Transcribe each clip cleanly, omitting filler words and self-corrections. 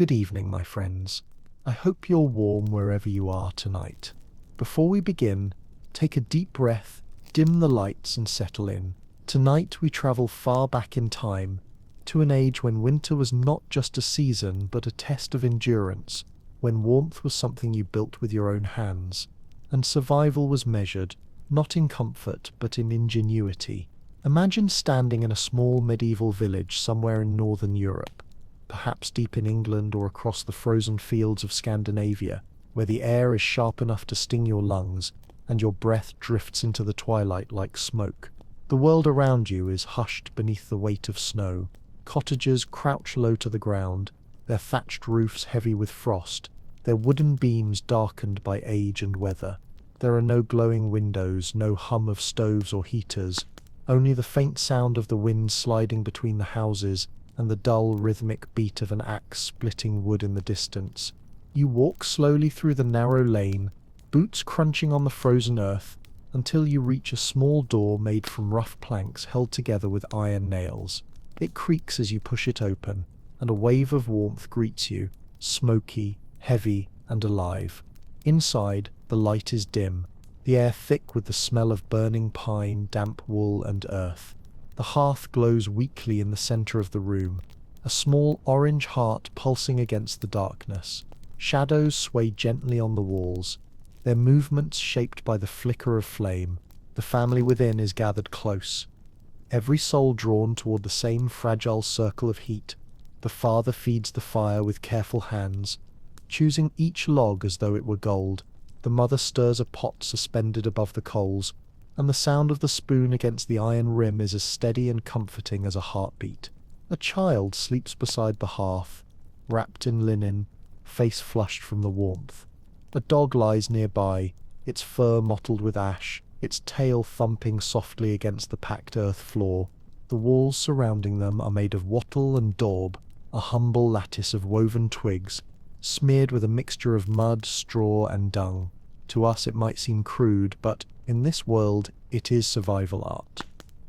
Good evening, my friends. I hope you're warm wherever you are tonight. Before we begin, take a deep breath, dim the lights, and settle in. Tonight we travel far back in time, to an age when winter was not just a season but a test of endurance, when warmth was something you built with your own hands, and survival was measured, not in comfort but in ingenuity. Imagine standing in a small medieval village somewhere in northern Europe, perhaps deep in England or across the frozen fields of Scandinavia, where the air is sharp enough to sting your lungs and your breath drifts into the twilight like smoke. The world around you is hushed beneath the weight of snow. Cottages crouch low to the ground, their thatched roofs heavy with frost, their wooden beams darkened by age and weather. There are no glowing windows, no hum of stoves or heaters, only the faint sound of the wind sliding between the houses and the dull rhythmic beat of an axe splitting wood in the distance. You walk slowly through the narrow lane, boots crunching on the frozen earth, until you reach a small door made from rough planks held together with iron nails. It creaks as you push it open, and a wave of warmth greets you, smoky, heavy, and alive. Inside, the light is dim, the air thick with the smell of burning pine, damp wool, and earth. The hearth glows weakly in the center of the room, a small orange heart pulsing against the darkness. Shadows sway gently on the walls, their movements shaped by the flicker of flame. The family within is gathered close, every soul drawn toward the same fragile circle of heat. The father feeds the fire with careful hands, choosing each log as though it were gold. The mother stirs a pot suspended above the coals, and the sound of the spoon against the iron rim is as steady and comforting as a heartbeat. A child sleeps beside the hearth, wrapped in linen, face flushed from the warmth. A dog lies nearby, its fur mottled with ash, its tail thumping softly against the packed earth floor. The walls surrounding them are made of wattle and daub, a humble lattice of woven twigs, smeared with a mixture of mud, straw, and dung. To us it might seem crude, but in this world it is survival art.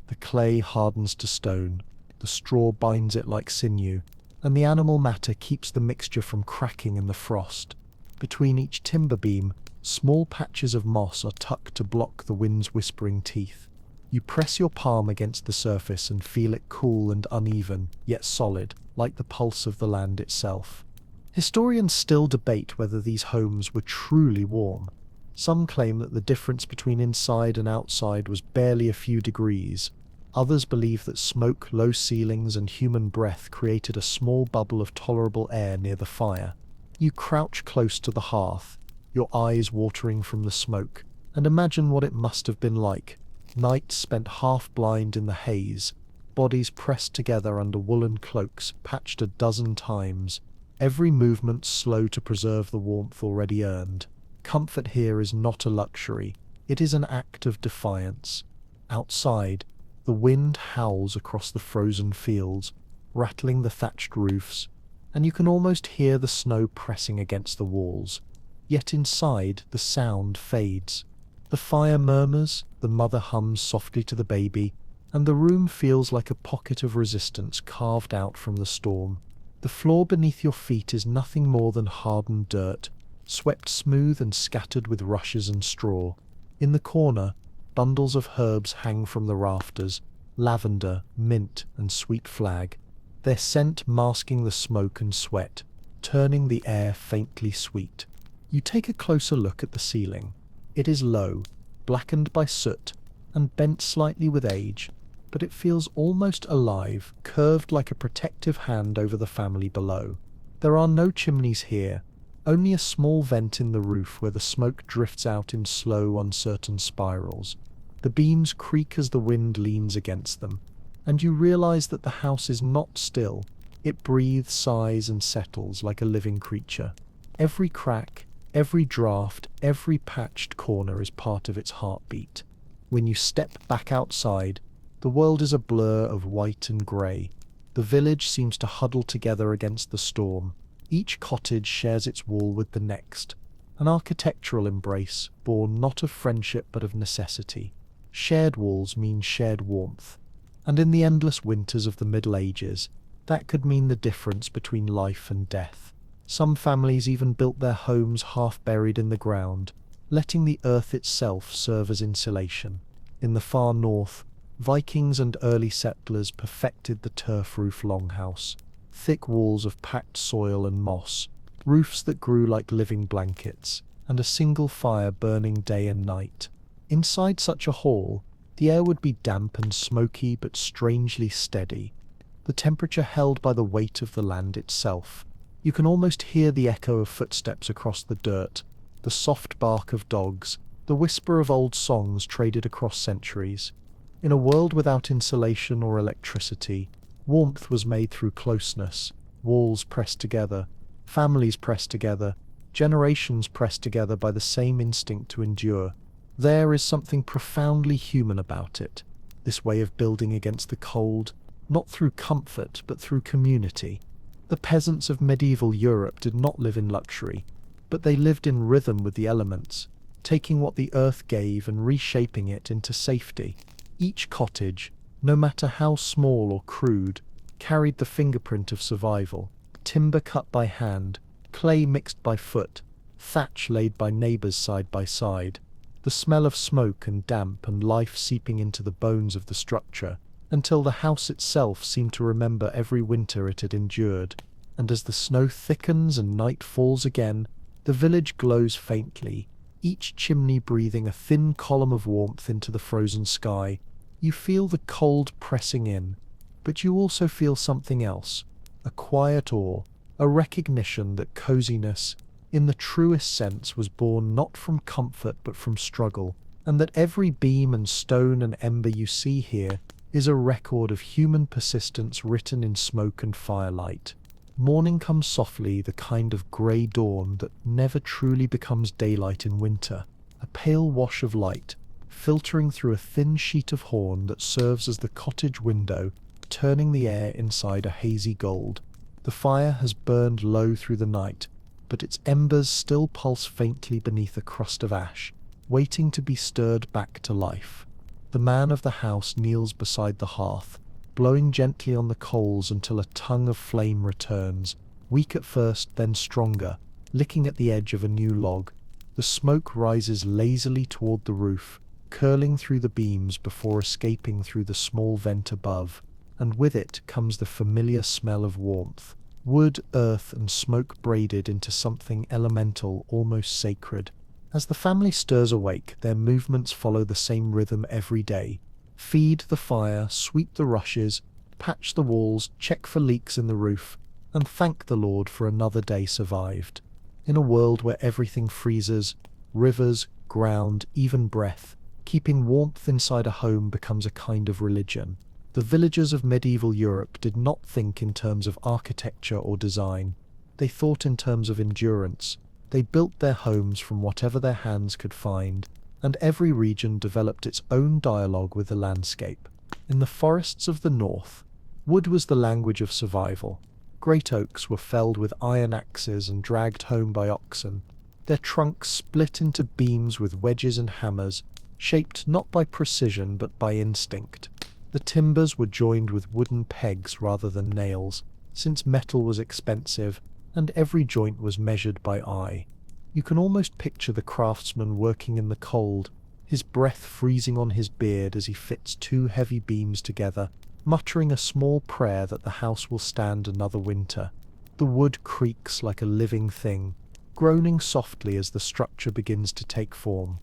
The clay hardens to stone, the straw binds it like sinew, and the animal matter keeps the mixture from cracking in the frost. Between each timber beam, small patches of moss are tucked to block the wind's whispering teeth. You press your palm against the surface and feel it cool and uneven, yet solid, like the pulse of the land itself. Historians still debate whether these homes were truly warm. Some claim that the difference between inside and outside was barely a few degrees. Others believe that smoke, low ceilings, and human breath created a small bubble of tolerable air near the fire. You crouch close to the hearth, your eyes watering from the smoke, and imagine what it must have been like. Nights spent half-blind in the haze, bodies pressed together under woolen cloaks patched a dozen times, every movement slow to preserve the warmth already earned. Comfort here is not a luxury, it is an act of defiance. Outside, the wind howls across the frozen fields, rattling the thatched roofs, and you can almost hear the snow pressing against the walls. Yet inside, the sound fades. The fire murmurs, the mother hums softly to the baby, and the room feels like a pocket of resistance carved out from the storm. The floor beneath your feet is nothing more than hardened dirt, swept smooth and scattered with rushes and straw. In the corner, bundles of herbs hang from the rafters, lavender, mint, and sweet flag, their scent masking the smoke and sweat, turning the air faintly sweet. You take a closer look at the ceiling. It is low, blackened by soot, and bent slightly with age, but it feels almost alive, curved like a protective hand over the family below. There are no chimneys here, only a small vent in the roof where the smoke drifts out in slow, uncertain spirals. The beams creak as the wind leans against them, and you realize that the house is not still. It breathes, sighs, and settles like a living creature. Every crack, every draft, every patched corner is part of its heartbeat. When you step back outside, the world is a blur of white and grey. The village seems to huddle together against the storm. Each cottage shares its wall with the next, an architectural embrace born not of friendship but of necessity. Shared walls mean shared warmth, and in the endless winters of the Middle Ages, that could mean the difference between life and death. Some families even built their homes half buried in the ground, letting the earth itself serve as insulation. In the far north, Vikings and early settlers perfected the turf roof longhouse, thick walls of packed soil and moss, roofs that grew like living blankets, and a single fire burning day and night. Inside such a hall, the air would be damp and smoky but strangely steady, the temperature held by the weight of the land itself. You can almost hear the echo of footsteps across the dirt, the soft bark of dogs, the whisper of old songs traded across centuries. In a world without insulation or electricity, warmth was made through closeness, walls pressed together, families pressed together, generations pressed together by the same instinct to endure. There is something profoundly human about it, this way of building against the cold, not through comfort but through community. The peasants of medieval Europe did not live in luxury, but they lived in rhythm with the elements, taking what the earth gave and reshaping it into safety. Each cottage, no matter how small or crude, carried the fingerprint of survival: timber cut by hand, clay mixed by foot, thatch laid by neighbors side by side, the smell of smoke and damp and life seeping into the bones of the structure, until the house itself seemed to remember every winter it had endured. And as the snow thickens and night falls again, the village glows faintly, each chimney breathing a thin column of warmth into the frozen sky. You feel the cold pressing in, but you also feel something else, a quiet awe, a recognition that coziness, in the truest sense, was born not from comfort but from struggle, and that every beam and stone and ember you see here is a record of human persistence written in smoke and firelight. Morning comes softly, the kind of grey dawn that never truly becomes daylight in winter, a pale wash of light, filtering through a thin sheet of horn that serves as the cottage window, turning the air inside a hazy gold. The fire has burned low through the night, but its embers still pulse faintly beneath a crust of ash, waiting to be stirred back to life. The man of the house kneels beside the hearth, blowing gently on the coals until a tongue of flame returns, weak at first, then stronger, licking at the edge of a new log. The smoke rises lazily toward the roof, curling through the beams before escaping through the small vent above, and with it comes the familiar smell of warmth, wood, earth, and smoke braided into something elemental, almost sacred. As the family stirs awake, their movements follow the same rhythm every day. Feed the fire, sweep the rushes, patch the walls, check for leaks in the roof, and thank the Lord for another day survived. In a world where everything freezes, rivers, ground, even breath, keeping warmth inside a home becomes a kind of religion. The villagers of medieval Europe did not think in terms of architecture or design. They thought in terms of endurance. They built their homes from whatever their hands could find, and every region developed its own dialogue with the landscape. In the forests of the north, wood was the language of survival. Great oaks were felled with iron axes and dragged home by oxen, their trunks split into beams with wedges and hammers, shaped not by precision but by instinct. The timbers were joined with wooden pegs rather than nails, since metal was expensive, and every joint was measured by eye. You can almost picture the craftsman working in the cold, his breath freezing on his beard as he fits two heavy beams together, muttering a small prayer that the house will stand another winter. The wood creaks like a living thing, groaning softly as the structure begins to take form.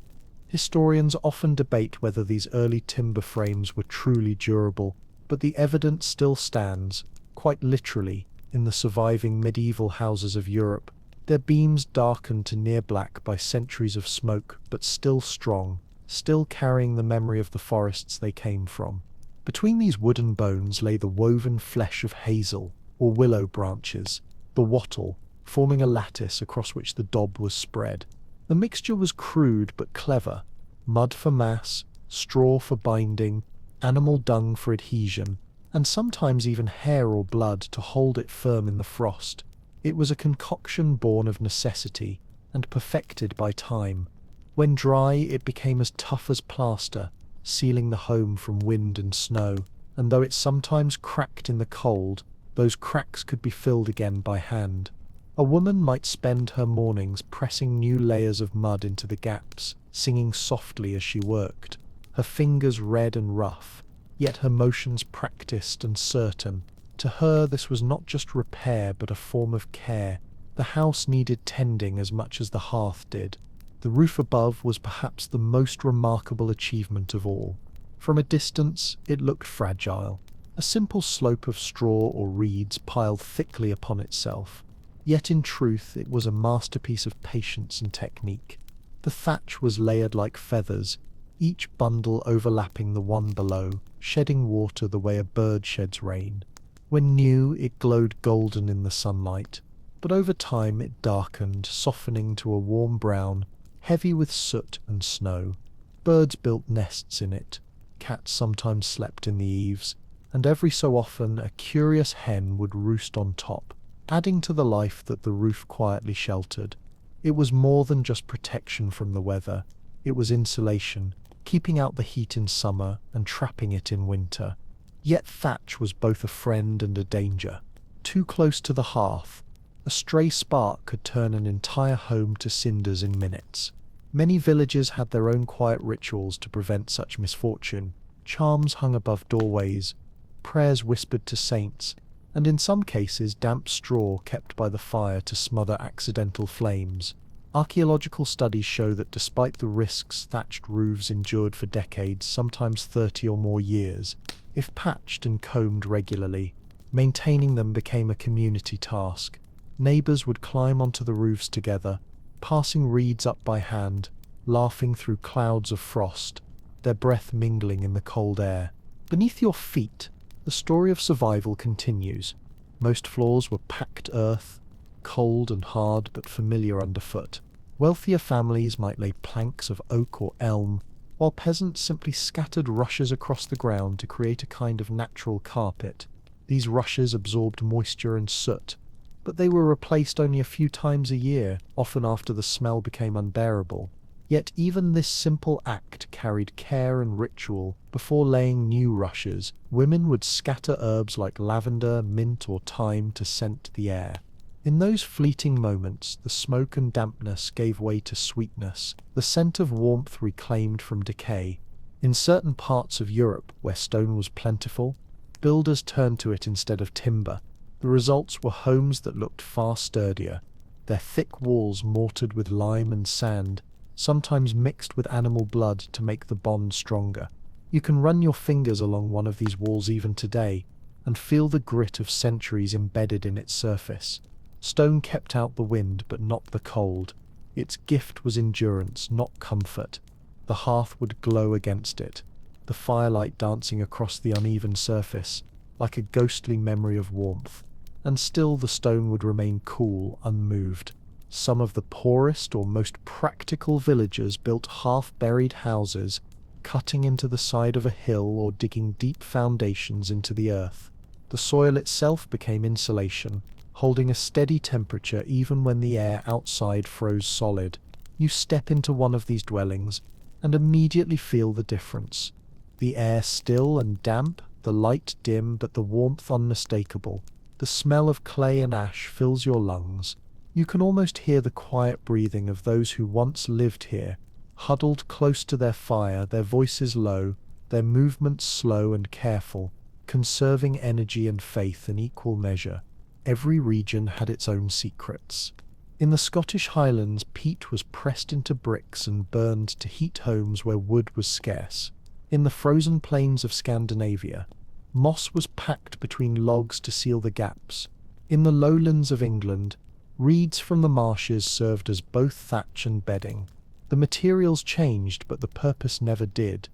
Historians often debate whether these early timber frames were truly durable, but the evidence still stands, quite literally, in the surviving medieval houses of Europe, their beams darkened to near black by centuries of smoke, but still strong, still carrying the memory of the forests they came from. Between these wooden bones lay the woven flesh of hazel or willow branches, the wattle, forming a lattice across which the daub was spread. The mixture was crude but clever: mud for mass, straw for binding, animal dung for adhesion, and sometimes even hair or blood to hold it firm in the frost. It was a concoction born of necessity and perfected by time. When dry, it became as tough as plaster, sealing the home from wind and snow, and though it sometimes cracked in the cold, those cracks could be filled again by hand. A woman might spend her mornings pressing new layers of mud into the gaps, singing softly as she worked, her fingers red and rough, yet her motions practiced and certain. To her, this was not just repair but a form of care. The house needed tending as much as the hearth did. The roof above was perhaps the most remarkable achievement of all. From a distance, it looked fragile, a simple slope of straw or reeds piled thickly upon itself. Yet in truth, it was a masterpiece of patience and technique. The thatch was layered like feathers, each bundle overlapping the one below, shedding water the way a bird sheds rain. When new, it glowed golden in the sunlight, but over time it darkened, softening to a warm brown, heavy with soot and snow. Birds built nests in it, cats sometimes slept in the eaves, and every so often a curious hen would roost on top, adding to the life that the roof quietly sheltered. It was more than just protection from the weather. It was insulation, keeping out the heat in summer and trapping it in winter. Yet thatch was both a friend and a danger. Too close to the hearth, a stray spark could turn an entire home to cinders in minutes. Many villages had their own quiet rituals to prevent such misfortune. Charms hung above doorways, prayers whispered to saints, and in some cases damp straw kept by the fire to smother accidental flames. Archaeological studies show that despite the risks, thatched roofs endured for decades, sometimes 30 or more years. If patched and combed regularly, maintaining them became a community task. Neighbors would climb onto the roofs together, passing reeds up by hand, laughing through clouds of frost, their breath mingling in the cold air. Beneath your feet, the story of survival continues. Most floors were packed earth, cold and hard but familiar underfoot. Wealthier families might lay planks of oak or elm, while peasants simply scattered rushes across the ground to create a kind of natural carpet. These rushes absorbed moisture and soot, but they were replaced only a few times a year, often after the smell became unbearable. Yet even this simple act carried care and ritual. Before laying new rushes, women would scatter herbs like lavender, mint, or thyme to scent the air. In those fleeting moments, the smoke and dampness gave way to sweetness, the scent of warmth reclaimed from decay. In certain parts of Europe, where stone was plentiful, builders turned to it instead of timber. The results were homes that looked far sturdier, their thick walls mortared with lime and sand, sometimes mixed with animal blood to make the bond stronger. You can run your fingers along one of these walls even today, and feel the grit of centuries embedded in its surface. Stone kept out the wind but not the cold. Its gift was endurance, not comfort. The hearth would glow against it, the firelight dancing across the uneven surface, like a ghostly memory of warmth. And still the stone would remain cool, unmoved. Some of the poorest or most practical villagers built half-buried houses, cutting into the side of a hill or digging deep foundations into the earth. The soil itself became insulation, holding a steady temperature even when the air outside froze solid. You step into one of these dwellings and immediately feel the difference. The air still and damp, the light dim but the warmth unmistakable. The smell of clay and ash fills your lungs. You can almost hear the quiet breathing of those who once lived here, huddled close to their fire, their voices low, their movements slow and careful, conserving energy and faith in equal measure. Every region had its own secrets. In the Scottish Highlands, peat was pressed into bricks and burned to heat homes where wood was scarce. In the frozen plains of Scandinavia, moss was packed between logs to seal the gaps. In the lowlands of England, reeds from the marshes served as both thatch and bedding. The materials changed, but the purpose never did: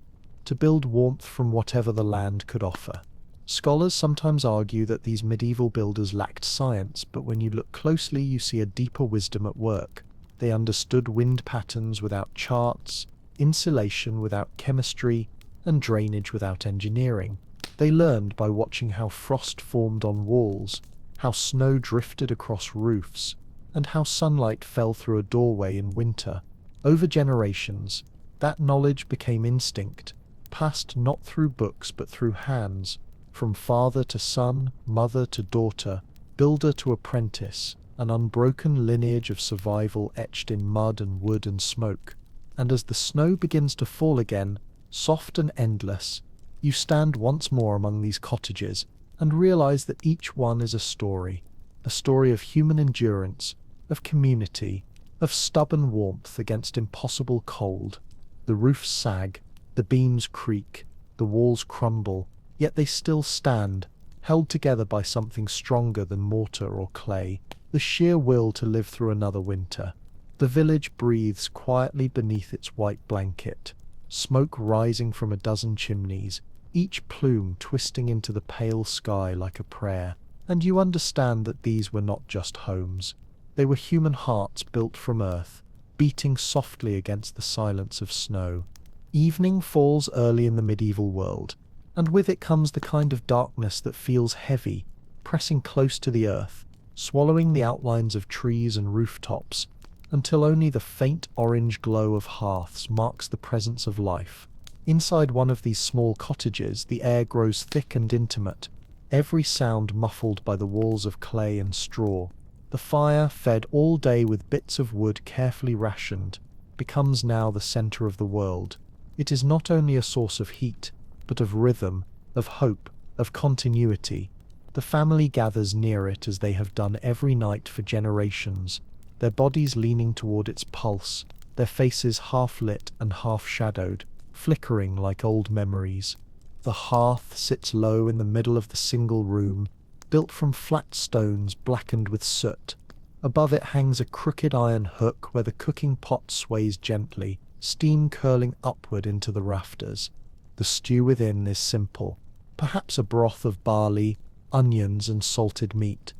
to build warmth from whatever the land could offer. Scholars sometimes argue that these medieval builders lacked science, but when you look closely you see a deeper wisdom at work. They understood wind patterns without charts, insulation without chemistry, and drainage without engineering. They learned by watching how frost formed on walls, how snow drifted across roofs, and how sunlight fell through a doorway in winter. Over generations, that knowledge became instinct, passed not through books but through hands, from father to son, mother to daughter, builder to apprentice. an unbroken lineage of survival etched in mud and wood and smoke. And as the snow begins to fall again, soft and endless, you stand once more among these cottages and realize that each one is a story of human endurance, of community, of stubborn warmth against impossible cold. The roofs sag, the beams creak, the walls crumble, yet they still stand, held together by something stronger than mortar or clay, the sheer will to live through another winter. The village breathes quietly beneath its white blanket, smoke rising from a dozen chimneys, each plume twisting into the pale sky like a prayer. And you understand that these were not just homes. They were human hearts built from earth, beating softly against the silence of snow. Evening falls early in the medieval world, and with it comes the kind of darkness that feels heavy, pressing close to the earth, swallowing the outlines of trees and rooftops, until only the faint orange glow of hearths marks the presence of life. Inside one of these small cottages, the air grows thick and intimate, every sound muffled by the walls of clay and straw. The fire, fed all day with bits of wood carefully rationed, becomes now the center of the world. It is not only a source of heat, but of rhythm, of hope, of continuity. The family gathers near it as they have done every night for generations, their bodies leaning toward its pulse, their faces half-lit and half-shadowed, flickering like old memories. The hearth sits low in the middle of the single room, built from flat stones blackened with soot. Above it hangs a crooked iron hook where the cooking pot sways gently, steam curling upward into the rafters. The stew within is simple, perhaps a broth of barley, onions and salted meat,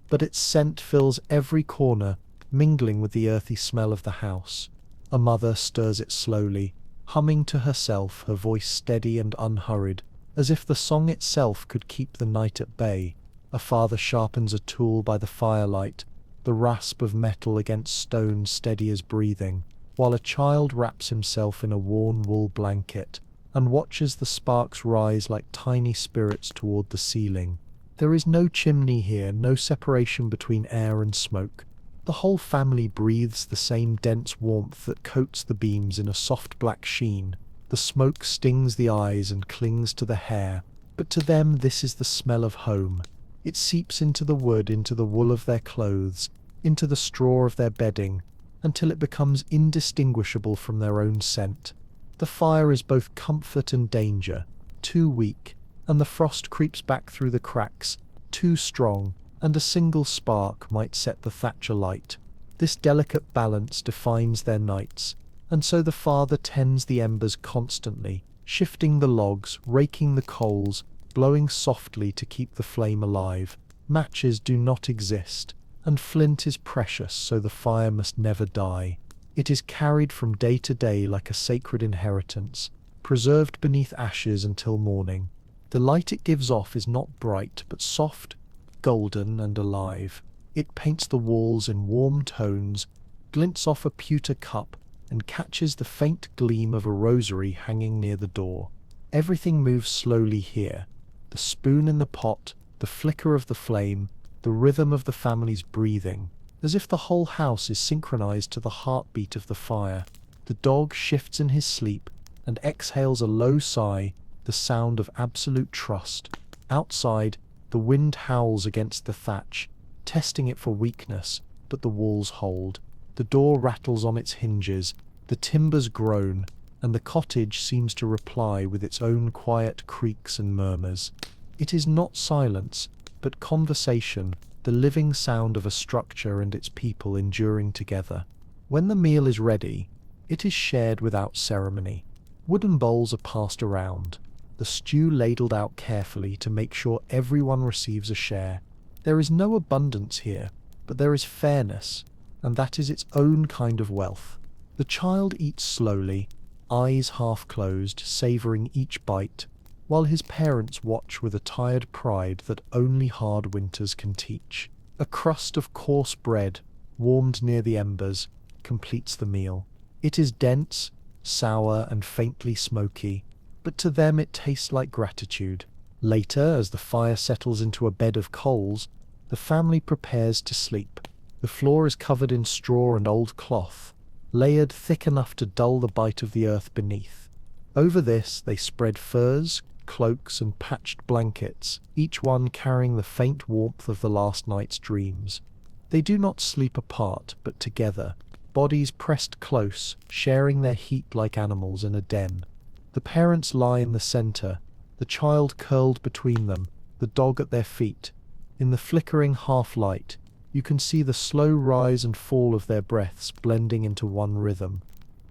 but its scent fills every corner, mingling with the earthy smell of the house. A mother stirs it slowly, humming to herself, her voice steady and unhurried, as if the song itself could keep the night at bay. A father sharpens a tool by the firelight, the rasp of metal against stone steady as breathing, while a child wraps himself in a worn wool blanket and watches the sparks rise like tiny spirits toward the ceiling. There is no chimney here, no separation between air and smoke. The whole family breathes the same dense warmth that coats the beams in a soft black sheen. The smoke stings the eyes and clings to the hair, but to them this is the smell of home. It seeps into the wood, into the wool of their clothes, into the straw of their bedding, until it becomes indistinguishable from their own scent. The fire is both comfort and danger, too weak, and the frost creeps back through the cracks, too strong, and a single spark might set the thatch alight. This delicate balance defines their nights, and so the father tends the embers constantly, shifting the logs, raking the coals, blowing softly to keep the flame alive. Matches do not exist, and flint is precious, so the fire must never die. It is carried from day to day like a sacred inheritance, preserved beneath ashes until morning. The light it gives off is not bright, but soft, golden and alive. It paints the walls in warm tones, glints off a pewter cup, and catches the faint gleam of a rosary hanging near the door. Everything moves slowly here. The spoon in the pot, the flicker of the flame, the rhythm of the family's breathing, as if the whole house is synchronized to the heartbeat of the fire. The dog shifts in his sleep and exhales a low sigh, the sound of absolute trust. Outside, the wind howls against the thatch, testing it for weakness, but the walls hold. The door rattles on its hinges, the timbers groan, and the cottage seems to reply with its own quiet creaks and murmurs. It is not silence, but conversation, the living sound of a structure and its people enduring together. When the meal is ready, it is shared without ceremony. Wooden bowls are passed around, the stew ladled out carefully to make sure everyone receives a share. There is no abundance here, but there is fairness, and that is its own kind of wealth. The child eats slowly, eyes half closed, savoring each bite, while his parents watch with a tired pride that only hard winters can teach. A crust of coarse bread, warmed near the embers, completes the meal. It is dense, sour, and faintly smoky, but to them it tastes like gratitude. Later, as the fire settles into a bed of coals, the family prepares to sleep. The floor is covered in straw and old cloth, layered thick enough to dull the bite of the earth beneath. Over this they spread furs, cloaks, and patched blankets, each one carrying the faint warmth of the last night's dreams. They do not sleep apart, but together, bodies pressed close, sharing their heat like animals in a den. The parents lie in the center, the child curled between them, the dog at their feet. In the flickering half-light, you can see the slow rise and fall of their breaths blending into one rhythm.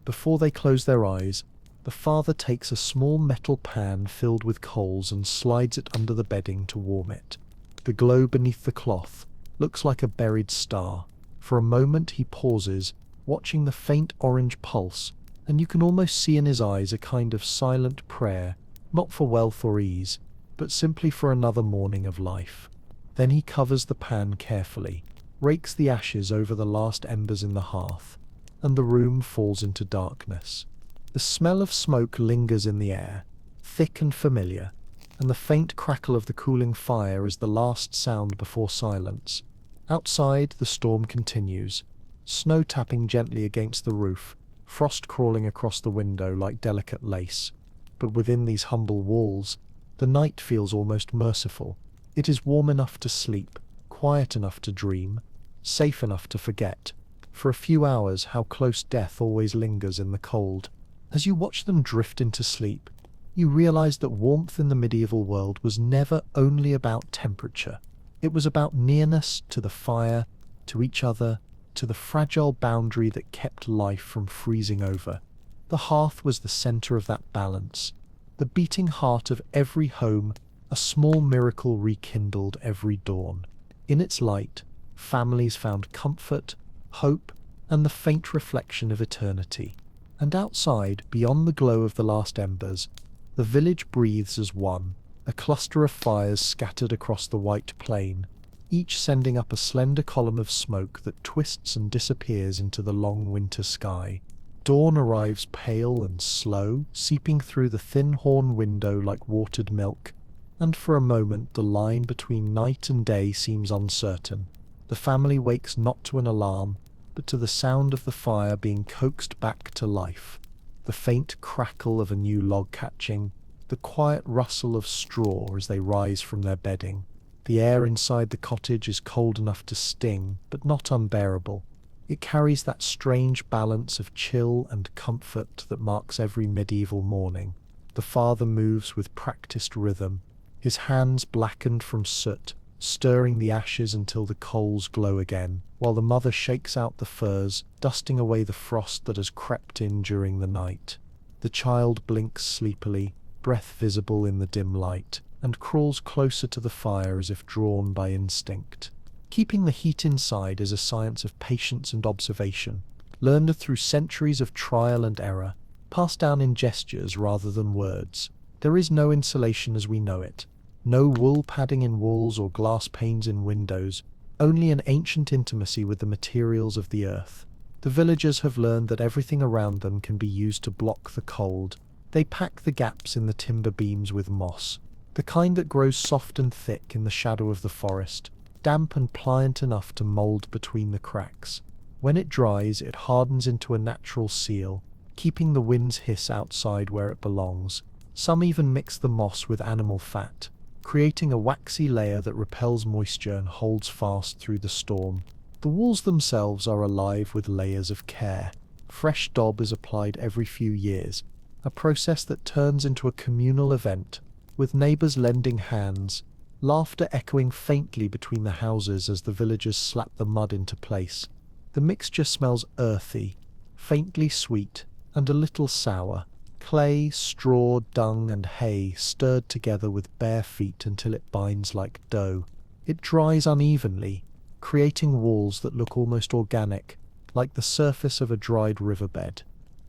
Before they close their eyes, the father takes a small metal pan filled with coals and slides it under the bedding to warm it. The glow beneath the cloth looks like a buried star. For a moment he pauses, watching the faint orange pulse, and you can almost see in his eyes a kind of silent prayer, not for wealth or ease, but simply for another morning of life. Then he covers the pan carefully, rakes the ashes over the last embers in the hearth, and the room falls into darkness. The smell of smoke lingers in the air, thick and familiar, and the faint crackle of the cooling fire is the last sound before silence. Outside, the storm continues, snow tapping gently against the roof, frost crawling across the window like delicate lace. But within these humble walls, the night feels almost merciful. It is warm enough to sleep, quiet enough to dream, safe enough to forget, for a few hours, how close death always lingers in the cold. As you watch them drift into sleep, you realize that warmth in the medieval world was never only about temperature. It was about nearness to the fire, to each other, to the fragile boundary that kept life from freezing over. The hearth was the center of that balance, the beating heart of every home, a small miracle rekindled every dawn. In its light, families found comfort, hope, and the faint reflection of eternity. And outside, beyond the glow of the last embers, the village breathes as one, a cluster of fires scattered across the white plain, each sending up a slender column of smoke that twists and disappears into the long winter sky. Dawn arrives pale and slow, seeping through the thin horn window like watered milk, and for a moment the line between night and day seems uncertain. The family wakes not to an alarm, but to the sound of the fire being coaxed back to life. The faint crackle of a new log catching, the quiet rustle of straw as they rise from their bedding. The air inside the cottage is cold enough to sting, but not unbearable. It carries that strange balance of chill and comfort that marks every medieval morning. The father moves with practiced rhythm, his hands blackened from soot, stirring the ashes until the coals glow again, while the mother shakes out the furs, dusting away the frost that has crept in during the night. The child blinks sleepily, breath visible in the dim light, and crawls closer to the fire as if drawn by instinct. Keeping the heat inside is a science of patience and observation, learned through centuries of trial and error, passed down in gestures rather than words. There is no insulation as we know it, no wool padding in walls or glass panes in windows, only an ancient intimacy with the materials of the earth. The villagers have learned that everything around them can be used to block the cold. They pack the gaps in the timber beams with moss, the kind that grows soft and thick in the shadow of the forest, damp and pliant enough to mold between the cracks. When it dries, it hardens into a natural seal, keeping the wind's hiss outside where it belongs. Some even mix the moss with animal fat, creating a waxy layer that repels moisture and holds fast through the storm. The walls themselves are alive with layers of care. Fresh daub is applied every few years, a process that turns into a communal event, with neighbors lending hands, laughter echoing faintly between the houses as the villagers slap the mud into place. The mixture smells earthy, faintly sweet, and a little sour. Clay, straw, dung, and hay stirred together with bare feet until it binds like dough. It dries unevenly, creating walls that look almost organic, like the surface of a dried riverbed.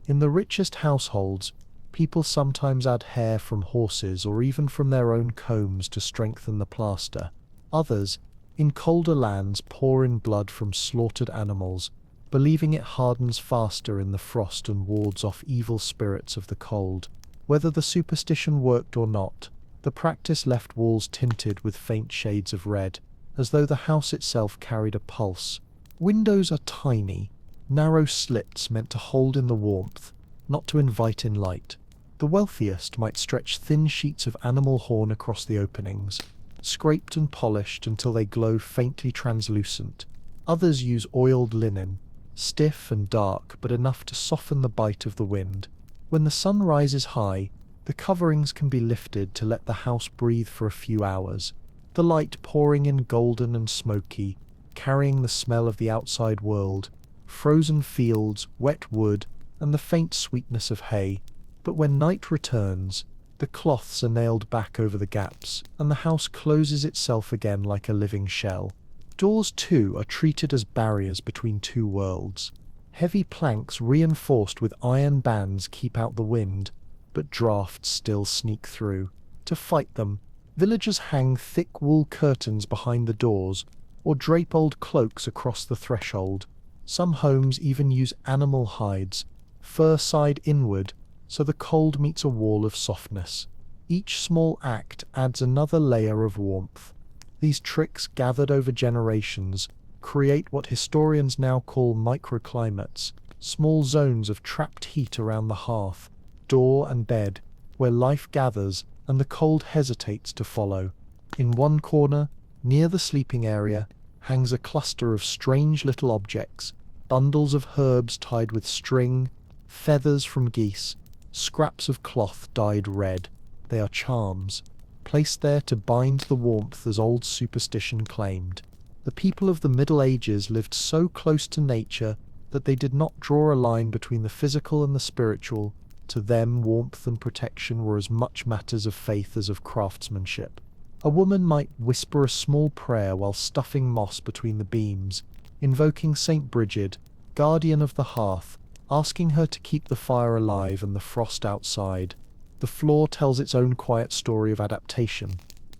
In the richest households, people sometimes add hair from horses or even from their own combs to strengthen the plaster. Others, in colder lands, pour in blood from slaughtered animals, believing it hardens faster in the frost and wards off evil spirits of the cold. Whether the superstition worked or not, the practice left walls tinted with faint shades of red, as though the house itself carried a pulse, Windows are tiny, narrow slits meant to hold in the warmth, not to invite in light. The wealthiest might stretch thin sheets of animal horn across the openings, scraped and polished until they glow faintly translucent. Others use oiled linen, stiff and dark but enough to soften the bite of the wind. When the sun rises high, the coverings can be lifted to let the house breathe for a few hours, the light pouring in golden and smoky, carrying the smell of the outside world, frozen fields, wet wood, and the faint sweetness of hay. But when night returns, the cloths are nailed back over the gaps, and the house closes itself again like a living shell. Doors, too, are treated as barriers between two worlds. Heavy planks reinforced with iron bands keep out the wind, but drafts still sneak through. To fight them, villagers hang thick wool curtains behind the doors, or drape old cloaks across the threshold. Some homes even use animal hides, fur side inward, so the cold meets a wall of softness. Each small act adds another layer of warmth. These tricks, gathered over generations, create what historians now call microclimates, small zones of trapped heat around the hearth, door and bed, where life gathers and the cold hesitates to follow. In one corner, near the sleeping area, hangs a cluster of strange little objects, bundles of herbs tied with string, feathers from geese, scraps of cloth dyed red. They are charms, placed there to bind the warmth as old superstition claimed. The people of the Middle Ages lived so close to nature that they did not draw a line between the physical and the spiritual. To them, warmth and protection were as much matters of faith as of craftsmanship. A woman might whisper a small prayer while stuffing moss between the beams, invoking Saint Bridget, guardian of the hearth, asking her to keep the fire alive and the frost outside. The floor tells its own quiet story of adaptation.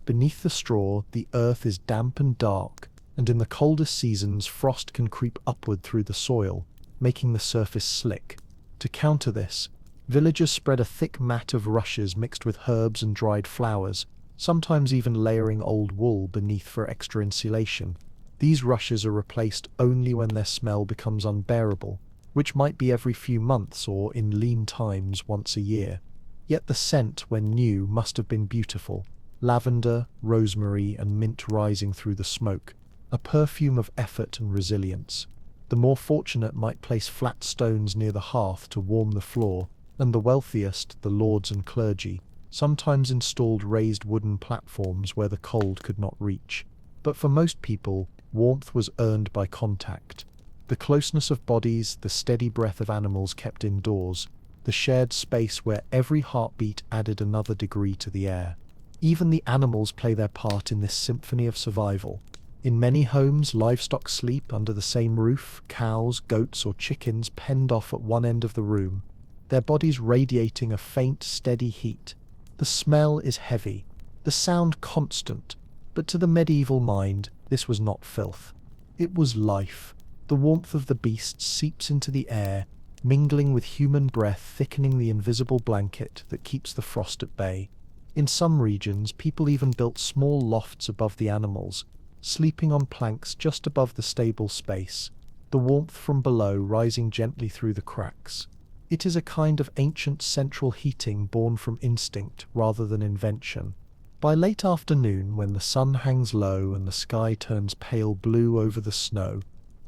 Beneath the straw, the earth is damp and dark, and in the coldest seasons frost can creep upward through the soil, making the surface slick. To counter this, villagers spread a thick mat of rushes mixed with herbs and dried flowers, sometimes even layering old wool beneath for extra insulation. These rushes are replaced only when their smell becomes unbearable, which might be every few months or, in lean times, once a year. Yet the scent, when new, must have been beautiful. Lavender, rosemary, and mint rising through the smoke, a perfume of effort and resilience. The more fortunate might place flat stones near the hearth to warm the floor, and the wealthiest, the lords and clergy, sometimes installed raised wooden platforms where the cold could not reach. But for most people, warmth was earned by contact. The closeness of bodies, the steady breath of animals kept indoors, the shared space where every heartbeat added another degree to the air. Even the animals play their part in this symphony of survival. In many homes, livestock sleep under the same roof, cows, goats, or chickens penned off at one end of the room, their bodies radiating a faint, steady heat. The smell is heavy, the sound constant, but to the medieval mind, this was not filth. It was life. The warmth of the beasts seeps into the air, mingling with human breath, thickening the invisible blanket that keeps the frost at bay. In some regions, people even built small lofts above the animals, sleeping on planks just above the stable space, the warmth from below rising gently through the cracks. It is a kind of ancient central heating born from instinct rather than invention. By late afternoon, when the sun hangs low and the sky turns pale blue over the snow,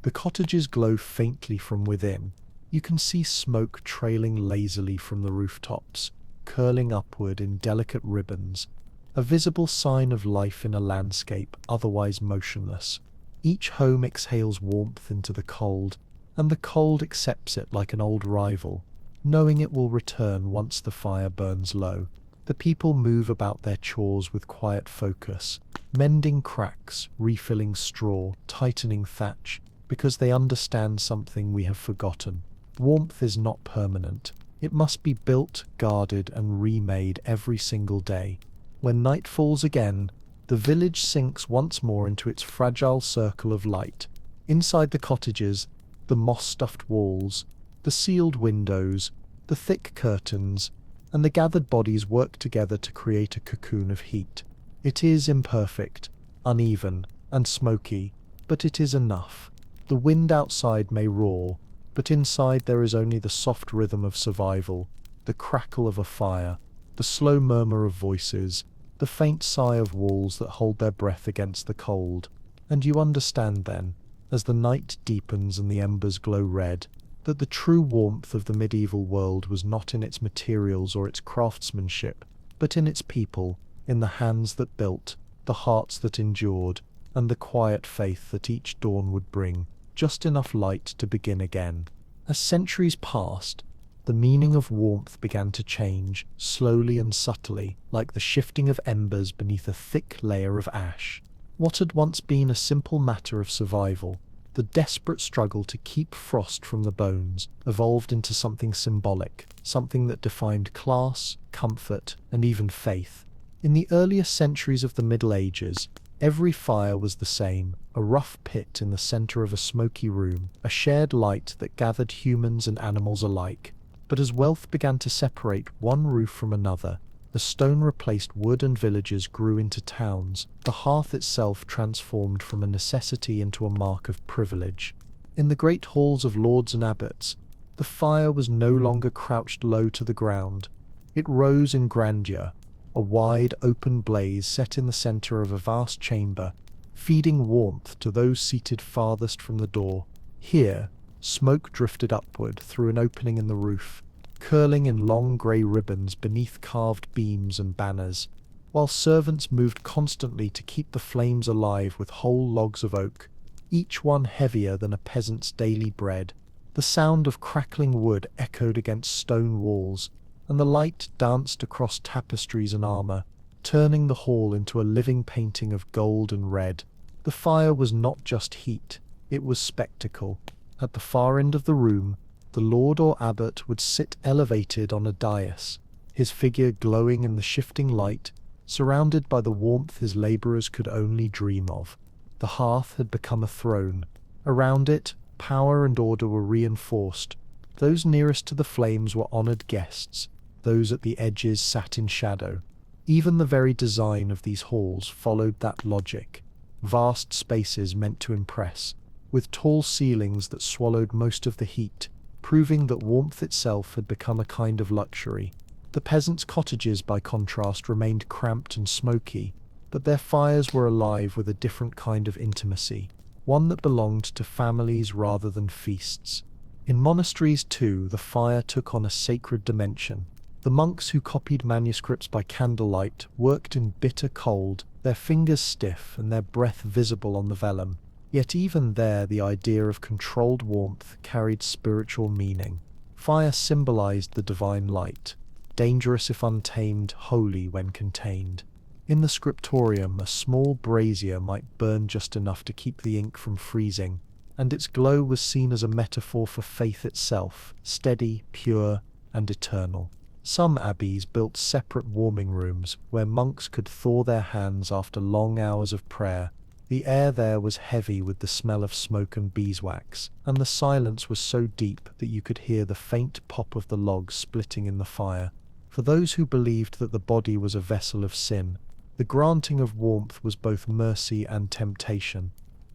the cottages glow faintly from within. You can see smoke trailing lazily from the rooftops, curling upward in delicate ribbons, a visible sign of life in a landscape otherwise motionless. Each home exhales warmth into the cold, and the cold accepts it like an old rival, knowing it will return once the fire burns low. The people move about their chores with quiet focus, mending cracks, refilling straw, tightening thatch, because they understand something we have forgotten. Warmth is not permanent. It must be built, guarded, and remade every single day. When night falls again, the village sinks once more into its fragile circle of light. Inside the cottages, the moss-stuffed walls, the sealed windows, the thick curtains, and the gathered bodies work together to create a cocoon of heat. It is imperfect, uneven, and smoky, but it is enough. The wind outside may roar, but inside there is only the soft rhythm of survival, the crackle of a fire, the slow murmur of voices, the faint sigh of walls that hold their breath against the cold. And you understand then, as the night deepens and the embers glow red, that the true warmth of the medieval world was not in its materials or its craftsmanship, but in its people, in the hands that built, the hearts that endured, and the quiet faith that each dawn would bring just enough light to begin again. As centuries passed, the meaning of warmth began to change, slowly and subtly, like the shifting of embers beneath a thick layer of ash. What had once been a simple matter of survival, the desperate struggle to keep frost from the bones, evolved into something symbolic, something that defined class, comfort, and even faith. In the earliest centuries of the Middle Ages, every fire was the same, a rough pit in the center of a smoky room, a shared light that gathered humans and animals alike. But as wealth began to separate one roof from another, the stone replaced wood and villages grew into towns, the hearth itself transformed from a necessity into a mark of privilege. In the great halls of lords and abbots, the fire was no longer crouched low to the ground. It rose in grandeur, a wide, open blaze set in the center of a vast chamber, feeding warmth to those seated farthest from the door. Here, smoke drifted upward through an opening in the roof, curling in long grey ribbons beneath carved beams and banners, while servants moved constantly to keep the flames alive with whole logs of oak, each one heavier than a peasant's daily bread. The sound of crackling wood echoed against stone walls, and the light danced across tapestries and armor, turning the hall into a living painting of gold and red. The fire was not just heat, it was spectacle. At the far end of the room, the lord or abbot would sit elevated on a dais, his figure glowing in the shifting light, surrounded by the warmth his laborers could only dream of. The hearth had become a throne. Around it, power and order were reinforced. Those nearest to the flames were honored guests, those at the edges sat in shadow. Even the very design of these halls followed that logic. Vast spaces meant to impress, with tall ceilings that swallowed most of the heat, proving that warmth itself had become a kind of luxury. The peasants' cottages, by contrast, remained cramped and smoky, but their fires were alive with a different kind of intimacy, one that belonged to families rather than feasts. In monasteries, too, the fire took on a sacred dimension. The monks who copied manuscripts by candlelight worked in bitter cold, their fingers stiff and their breath visible on the vellum. Yet even there the idea of controlled warmth carried spiritual meaning. Fire symbolized the divine light, dangerous if untamed, holy when contained. In the scriptorium, a small brazier might burn just enough to keep the ink from freezing, and its glow was seen as a metaphor for faith itself, steady, pure, and eternal. Some abbeys built separate warming rooms where monks could thaw their hands after long hours of prayer. The air there was heavy with the smell of smoke and beeswax, and the silence was so deep that you could hear the faint pop of the logs splitting in the fire. For those who believed that the body was a vessel of sin, the granting of warmth was both mercy and temptation,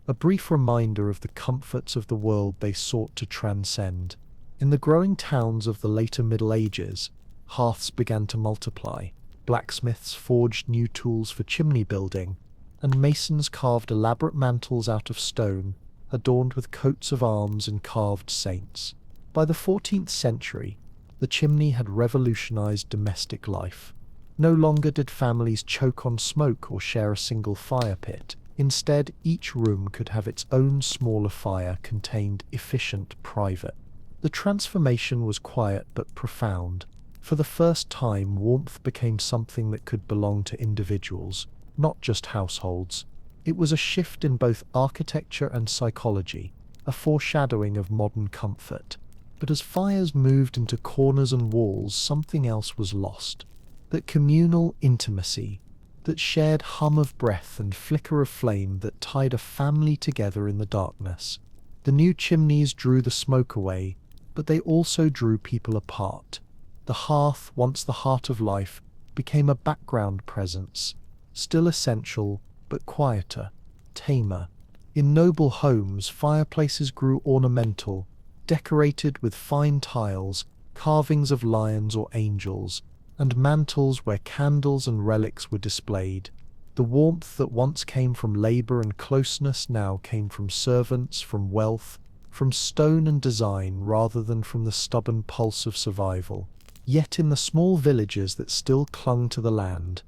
a brief reminder of the comforts of the world they sought to transcend. In the growing towns of the later Middle Ages, hearths began to multiply. Blacksmiths forged new tools for chimney building, and masons carved elaborate mantles out of stone, adorned with coats of arms and carved saints. By the 14th century, the chimney had revolutionized domestic life. No longer did families choke on smoke or share a single fire pit. Instead, each room could have its own smaller fire, contained, efficient, private. The transformation was quiet but profound. For the first time, warmth became something that could belong to individuals, not just households. It was a shift in both architecture and psychology, a foreshadowing of modern comfort. But as fires moved into corners and walls, something else was lost. That communal intimacy, that shared hum of breath and flicker of flame that tied a family together in the darkness. The new chimneys drew the smoke away, but they also drew people apart. The hearth, once the heart of life, became a background presence, still essential, but quieter, tamer. In noble homes, fireplaces grew ornamental, decorated with fine tiles, carvings of lions or angels, and mantels where candles and relics were displayed. The warmth that once came from labor and closeness now came from servants, from wealth, from stone and design rather than from the stubborn pulse of survival. Yet in the small villages that still clung to the land,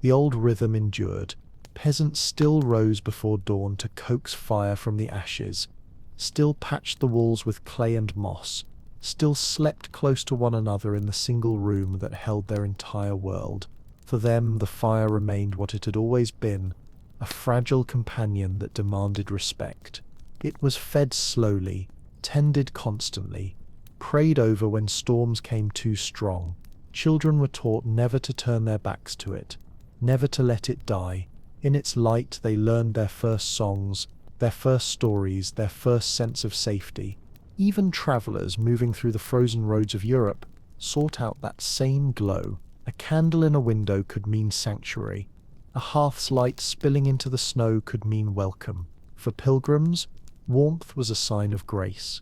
the old rhythm endured. Peasants still rose before dawn to coax fire from the ashes, still patched the walls with clay and moss, still slept close to one another in the single room that held their entire world. For them, the fire remained what it had always been, a fragile companion that demanded respect. It was fed slowly, tended constantly, prayed over when storms came too strong. Children were taught never to turn their backs to it, never to let it die. In its light they learned their first songs, their first stories, their first sense of safety. Even travelers moving through the frozen roads of Europe sought out that same glow. A candle in a window could mean sanctuary. A hearth's light spilling into the snow could mean welcome. For pilgrims, warmth was a sign of grace.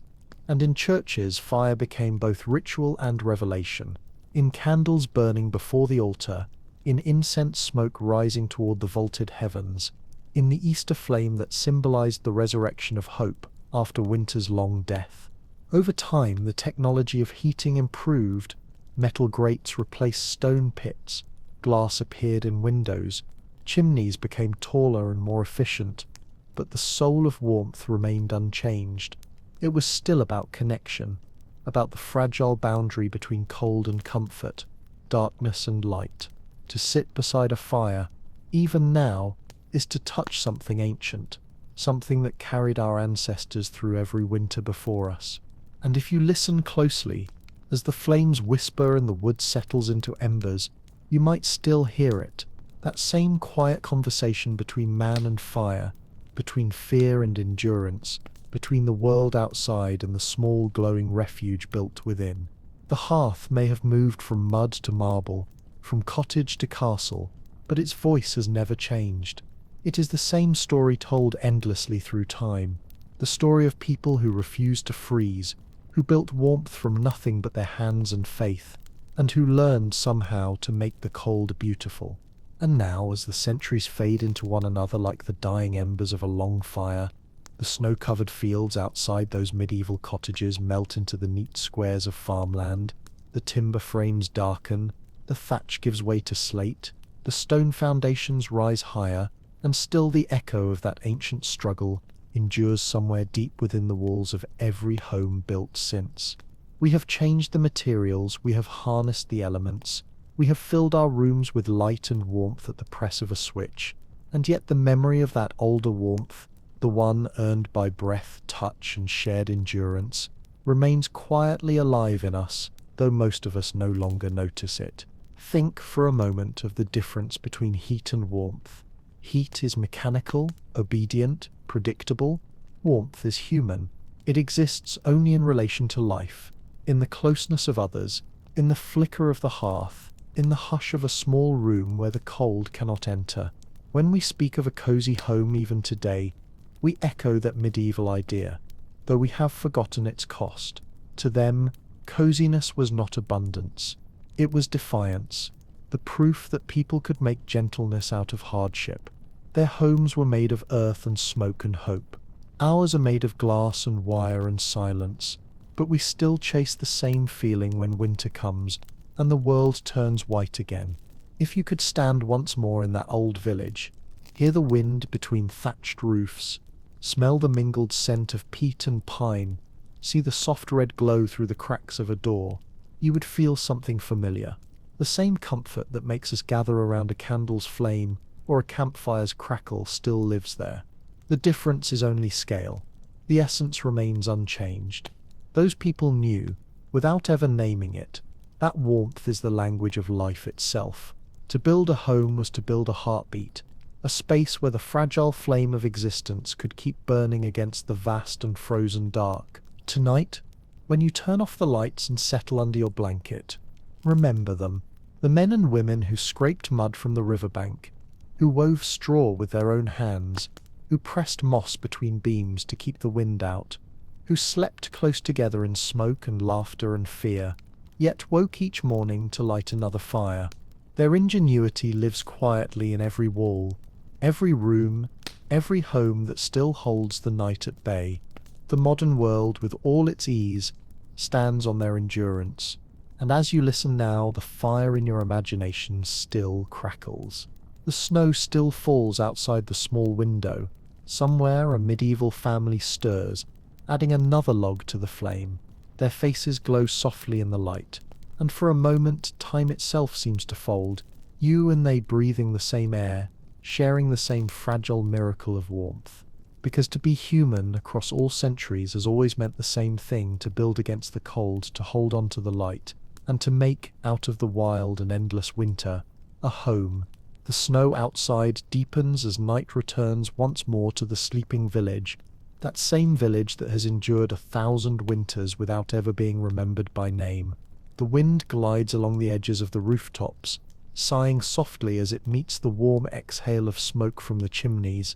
And in churches, fire became both ritual and revelation. In candles burning before the altar, in incense smoke rising toward the vaulted heavens, in the Easter flame that symbolized the resurrection of hope after winter's long death. Over time, the technology of heating improved. Metal grates replaced stone pits, glass appeared in windows, chimneys became taller and more efficient, but the soul of warmth remained unchanged. It was still about connection, about the fragile boundary between cold and comfort, darkness and light. To sit beside a fire, even now, is to touch something ancient, something that carried our ancestors through every winter before us. And if you listen closely, as the flames whisper and the wood settles into embers, you might still hear it, that same quiet conversation between man and fire, between fear and endurance, between the world outside and the small glowing refuge built within. The hearth may have moved from mud to marble, from cottage to castle, but its voice has never changed. It is the same story told endlessly through time, the story of people who refused to freeze, who built warmth from nothing but their hands and faith, and who learned somehow to make the cold beautiful. And now, as the centuries fade into one another like the dying embers of a long fire, the snow-covered fields outside those medieval cottages melt into the neat squares of farmland, the timber frames darken, the thatch gives way to slate, the stone foundations rise higher, and still the echo of that ancient struggle endures somewhere deep within the walls of every home built since. We have changed the materials, we have harnessed the elements, we have filled our rooms with light and warmth at the press of a switch, and yet the memory of that older warmth, the one earned by breath, touch, and shared endurance, remains quietly alive in us, though most of us no longer notice it. Think for a moment of the difference between heat and warmth. Heat is mechanical, obedient, predictable. Warmth is human. It exists only in relation to life, in the closeness of others, in the flicker of the hearth, in the hush of a small room where the cold cannot enter. When we speak of a cozy home even today, we echo that medieval idea, though we have forgotten its cost. To them, coziness was not abundance. It was defiance, the proof that people could make gentleness out of hardship. Their homes were made of earth and smoke and hope. Ours are made of glass and wire and silence, but we still chase the same feeling when winter comes and the world turns white again. If you could stand once more in that old village, hear the wind between thatched roofs, smell the mingled scent of peat and pine, see the soft red glow through the cracks of a door, you would feel something familiar. The same comfort that makes us gather around a candle's flame or a campfire's crackle still lives there. The difference is only scale. The essence remains unchanged. Those people knew, without ever naming it, that warmth is the language of life itself. To build a home was to build a heartbeat, a space where the fragile flame of existence could keep burning against the vast and frozen dark. Tonight, when you turn off the lights and settle under your blanket, remember them, the men and women who scraped mud from the riverbank, who wove straw with their own hands, who pressed moss between beams to keep the wind out, who slept close together in smoke and laughter and fear, yet woke each morning to light another fire. Their ingenuity lives quietly in every wall, every room, every home that still holds the night at bay. The modern world, with all its ease, stands on their endurance, and as you listen now, the fire in your imagination still crackles. The snow still falls outside the small window. Somewhere a medieval family stirs, adding another log to the flame. Their faces glow softly in the light, and for a moment time itself seems to fold, you and they breathing the same air, sharing the same fragile miracle of warmth. Because to be human across all centuries has always meant the same thing: to build against the cold, to hold on to the light, and to make, out of the wild and endless winter, a home. The snow outside deepens as night returns once more to the sleeping village, that same village that has endured 1,000 winters without ever being remembered by name. The wind glides along the edges of the rooftops, sighing softly as it meets the warm exhale of smoke from the chimneys,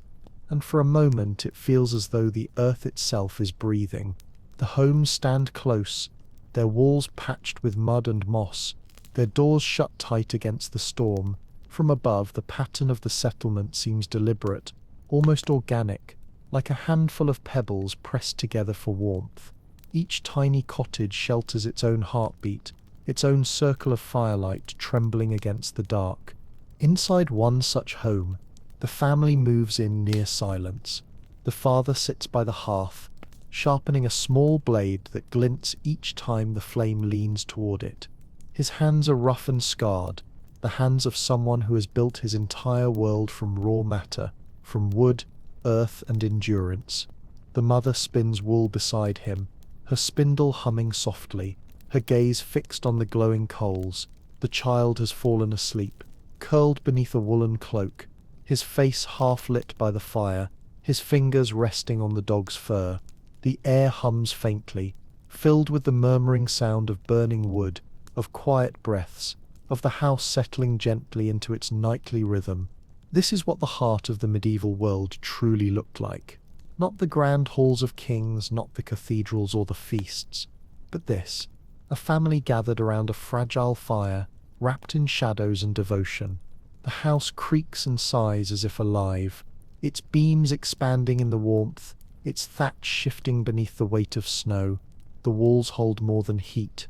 and for a moment it feels as though the earth itself is breathing. The homes stand close, their walls patched with mud and moss, their doors shut tight against the storm. From above, the pattern of the settlement seems deliberate, almost organic, like a handful of pebbles pressed together for warmth. Each tiny cottage shelters its own heartbeat, its own circle of firelight trembling against the dark. Inside one such home, the family moves in near silence. The father sits by the hearth, sharpening a small blade that glints each time the flame leans toward it. His hands are rough and scarred, the hands of someone who has built his entire world from raw matter, from wood, earth, and endurance. The mother spins wool beside him, her spindle humming softly, her gaze fixed on the glowing coals. The child has fallen asleep, curled beneath a woolen cloak, his face half lit by the fire, his fingers resting on the dog's fur. The air hums faintly, filled with the murmuring sound of burning wood, of quiet breaths, of the house settling gently into its nightly rhythm. This is what the heart of the medieval world truly looked like. Not the grand halls of kings, not the cathedrals or the feasts, but this, a family gathered around a fragile fire, wrapped in shadows and devotion. The house creaks and sighs as if alive, its beams expanding in the warmth, its thatch shifting beneath the weight of snow. The walls hold more than heat.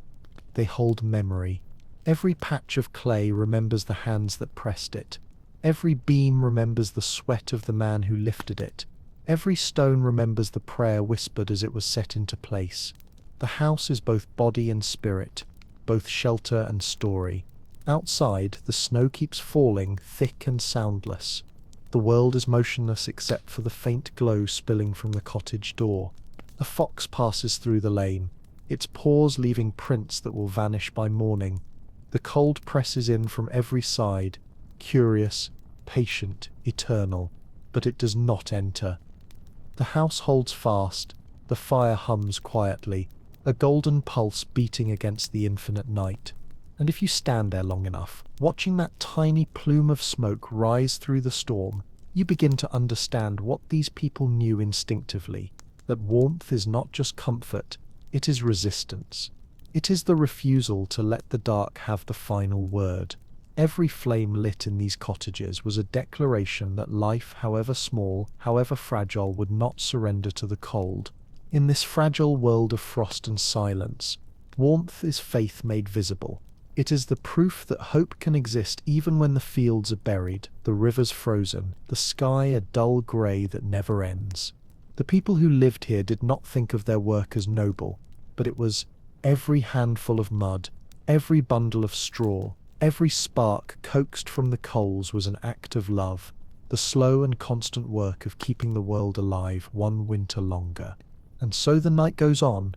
They hold memory. Every patch of clay remembers the hands that pressed it. Every beam remembers the sweat of the man who lifted it. Every stone remembers the prayer whispered as it was set into place. The house is both body and spirit, both shelter and story. Outside, the snow keeps falling, thick and soundless. The world is motionless except for the faint glow spilling from the cottage door. A fox passes through the lane, its paws leaving prints that will vanish by morning. The cold presses in from every side, curious, patient, eternal, but it does not enter. The house holds fast, the fire hums quietly, a golden pulse beating against the infinite night. And if you stand there long enough, watching that tiny plume of smoke rise through the storm, you begin to understand what these people knew instinctively, that warmth is not just comfort, it is resistance. It is the refusal to let the dark have the final word. Every flame lit in these cottages was a declaration that life, however small, however fragile, would not surrender to the cold. In this fragile world of frost and silence, warmth is faith made visible. It is the proof that hope can exist even when the fields are buried, the rivers frozen, the sky a dull grey that never ends. The people who lived here did not think of their work as noble, but it was every handful of mud, every bundle of straw, every spark coaxed from the coals was an act of love, the slow and constant work of keeping the world alive one winter longer. And so the night goes on,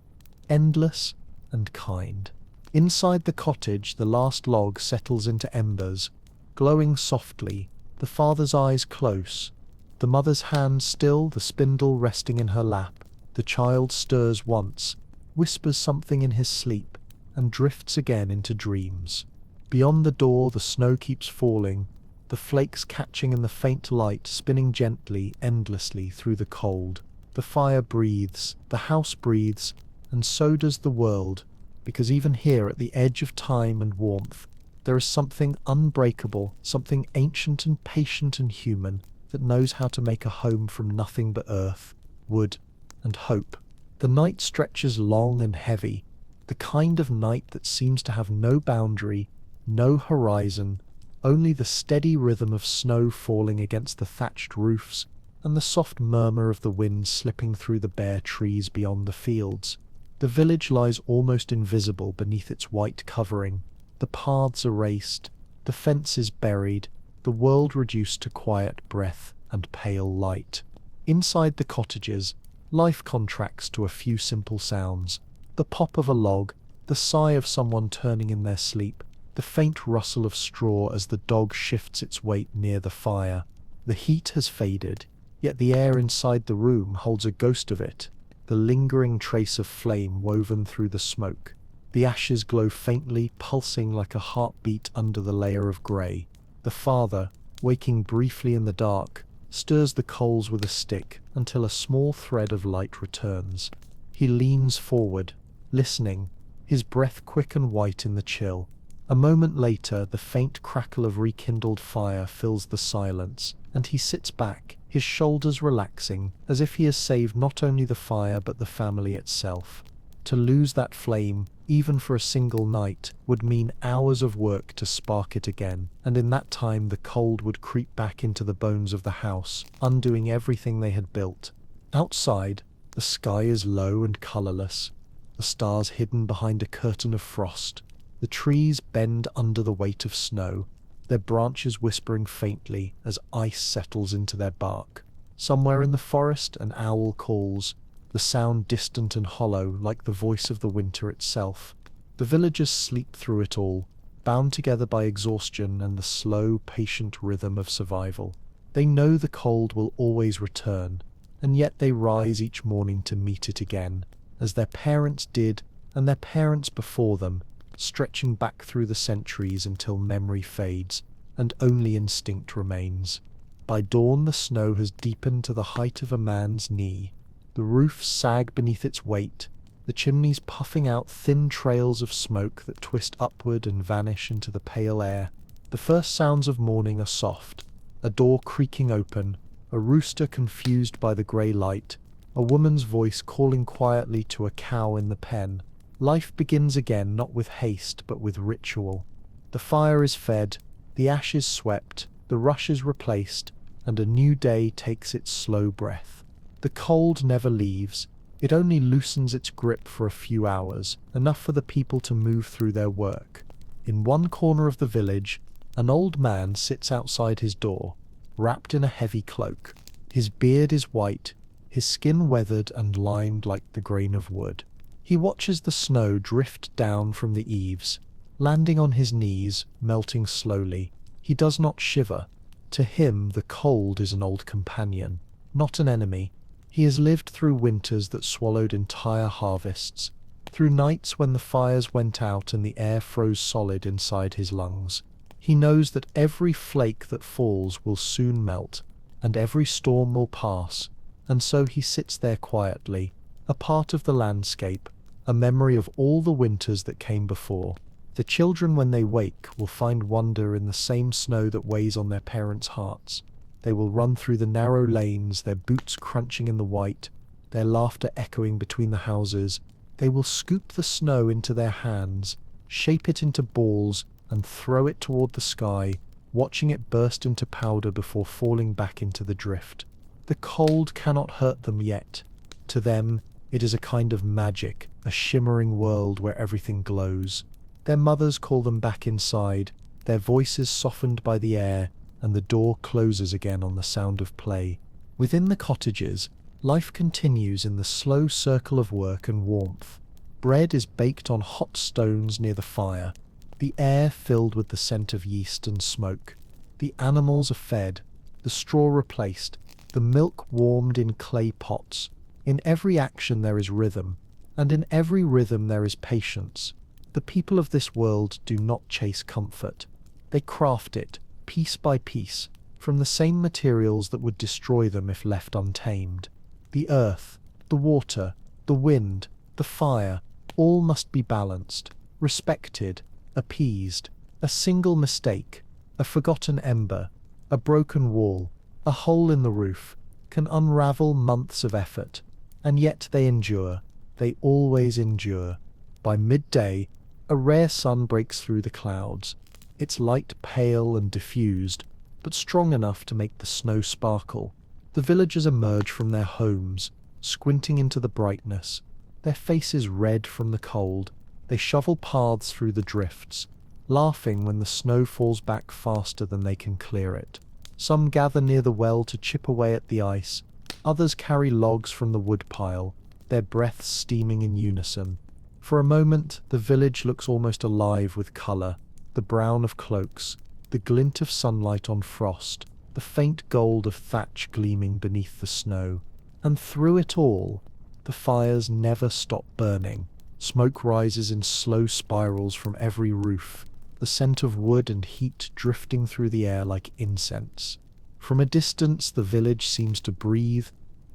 endless and kind. Inside the cottage, the last log settles into embers, glowing softly, the father's eyes close, the mother's hand still, the spindle resting in her lap. The child stirs once, whispers something in his sleep, and drifts again into dreams. Beyond the door, the snow keeps falling, the flakes catching in the faint light, spinning gently, endlessly through the cold. The fire breathes, the house breathes, and so does the world, because even here at the edge of time and warmth, there is something unbreakable, something ancient and patient and human, that knows how to make a home from nothing but earth, wood, and hope. The night stretches long and heavy, the kind of night that seems to have no boundary, no horizon, only the steady rhythm of snow falling against the thatched roofs and the soft murmur of the wind slipping through the bare trees beyond the fields. The village lies almost invisible beneath its white covering, the paths erased, the fences buried, the world reduced to quiet breath and pale light. Inside the cottages, life contracts to a few simple sounds: the pop of a log, the sigh of someone turning in their sleep, the faint rustle of straw as the dog shifts its weight near the fire. The heat has faded, yet the air inside the room holds a ghost of it, the lingering trace of flame woven through the smoke. The ashes glow faintly, pulsing like a heartbeat under the layer of grey. The father, waking briefly in the dark, stirs the coals with a stick until a small thread of light returns. He leans forward, listening, his breath quick and white in the chill. A moment later, the faint crackle of rekindled fire fills the silence, and he sits back, his shoulders relaxing, as if he has saved not only the fire but the family itself. To lose that flame, even for a single night, would mean hours of work to spark it again, and in that time the cold would creep back into the bones of the house, undoing everything they had built. Outside, the sky is low and colourless, the stars hidden behind a curtain of frost. The trees bend under the weight of snow, their branches whispering faintly as ice settles into their bark. Somewhere in the forest an owl calls, the sound distant and hollow like the voice of the winter itself. The villagers sleep through it all, bound together by exhaustion and the slow, patient rhythm of survival. They know the cold will always return, and yet they rise each morning to meet it again, as their parents did and their parents before them, stretching back through the centuries until memory fades and only instinct remains. By dawn the snow has deepened to the height of a man's knee. The roofs sag beneath its weight, the chimneys puffing out thin trails of smoke that twist upward and vanish into the pale air. The first sounds of morning are soft, a door creaking open, a rooster confused by the grey light, a woman's voice calling quietly to a cow in the pen. Life begins again, not with haste but with ritual. The fire is fed, the ashes swept, the rushes replaced, and a new day takes its slow breath. The cold never leaves, it only loosens its grip for a few hours, enough for the people to move through their work. In one corner of the village, an old man sits outside his door, wrapped in a heavy cloak. His beard is white, his skin weathered and lined like the grain of wood. He watches the snow drift down from the eaves, landing on his knees, melting slowly. He does not shiver. To him, the cold is an old companion, not an enemy. He has lived through winters that swallowed entire harvests, through nights when the fires went out and the air froze solid inside his lungs. He knows that every flake that falls will soon melt, and every storm will pass, and so he sits there quietly, a part of the landscape, a memory of all the winters that came before. The children, when they wake, will find wonder in the same snow that weighs on their parents' hearts. They will run through the narrow lanes, their boots crunching in the white, their laughter echoing between the houses. They will scoop the snow into their hands, shape it into balls, and throw it toward the sky, watching it burst into powder before falling back into the drift. The cold cannot hurt them yet. To them, it is a kind of magic, a shimmering world where everything glows. Their mothers call them back inside, their voices softened by the air, and the door closes again on the sound of play. Within the cottages, life continues in the slow circle of work and warmth. Bread is baked on hot stones near the fire, the air filled with the scent of yeast and smoke. The animals are fed, the straw replaced, the milk warmed in clay pots. In every action there is rhythm, and in every rhythm there is patience. The people of this world do not chase comfort. They craft it, piece by piece, from the same materials that would destroy them if left untamed. The earth, the water, the wind, the fire, all must be balanced, respected, appeased. A single mistake, a forgotten ember, a broken wall, a hole in the roof, can unravel months of effort, and yet they endure. They always endure. By midday, a rare sun breaks through the clouds, its light pale and diffused, but strong enough to make the snow sparkle. The villagers emerge from their homes, squinting into the brightness, their faces red from the cold. They shovel paths through the drifts, laughing when the snow falls back faster than they can clear it. Some gather near the well to chip away at the ice, others carry logs from the woodpile, their breaths steaming in unison. For a moment, the village looks almost alive with colour, the brown of cloaks, the glint of sunlight on frost, the faint gold of thatch gleaming beneath the snow. And through it all, the fires never stop burning. Smoke rises in slow spirals from every roof, the scent of wood and heat drifting through the air like incense. From a distance, the village seems to breathe,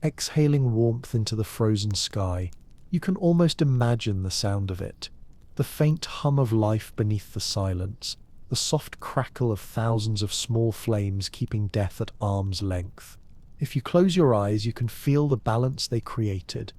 exhaling warmth into the frozen sky. You can almost imagine the sound of it, the faint hum of life beneath the silence, the soft crackle of thousands of small flames keeping death at arm's length. If you close your eyes, you can feel the balance they created,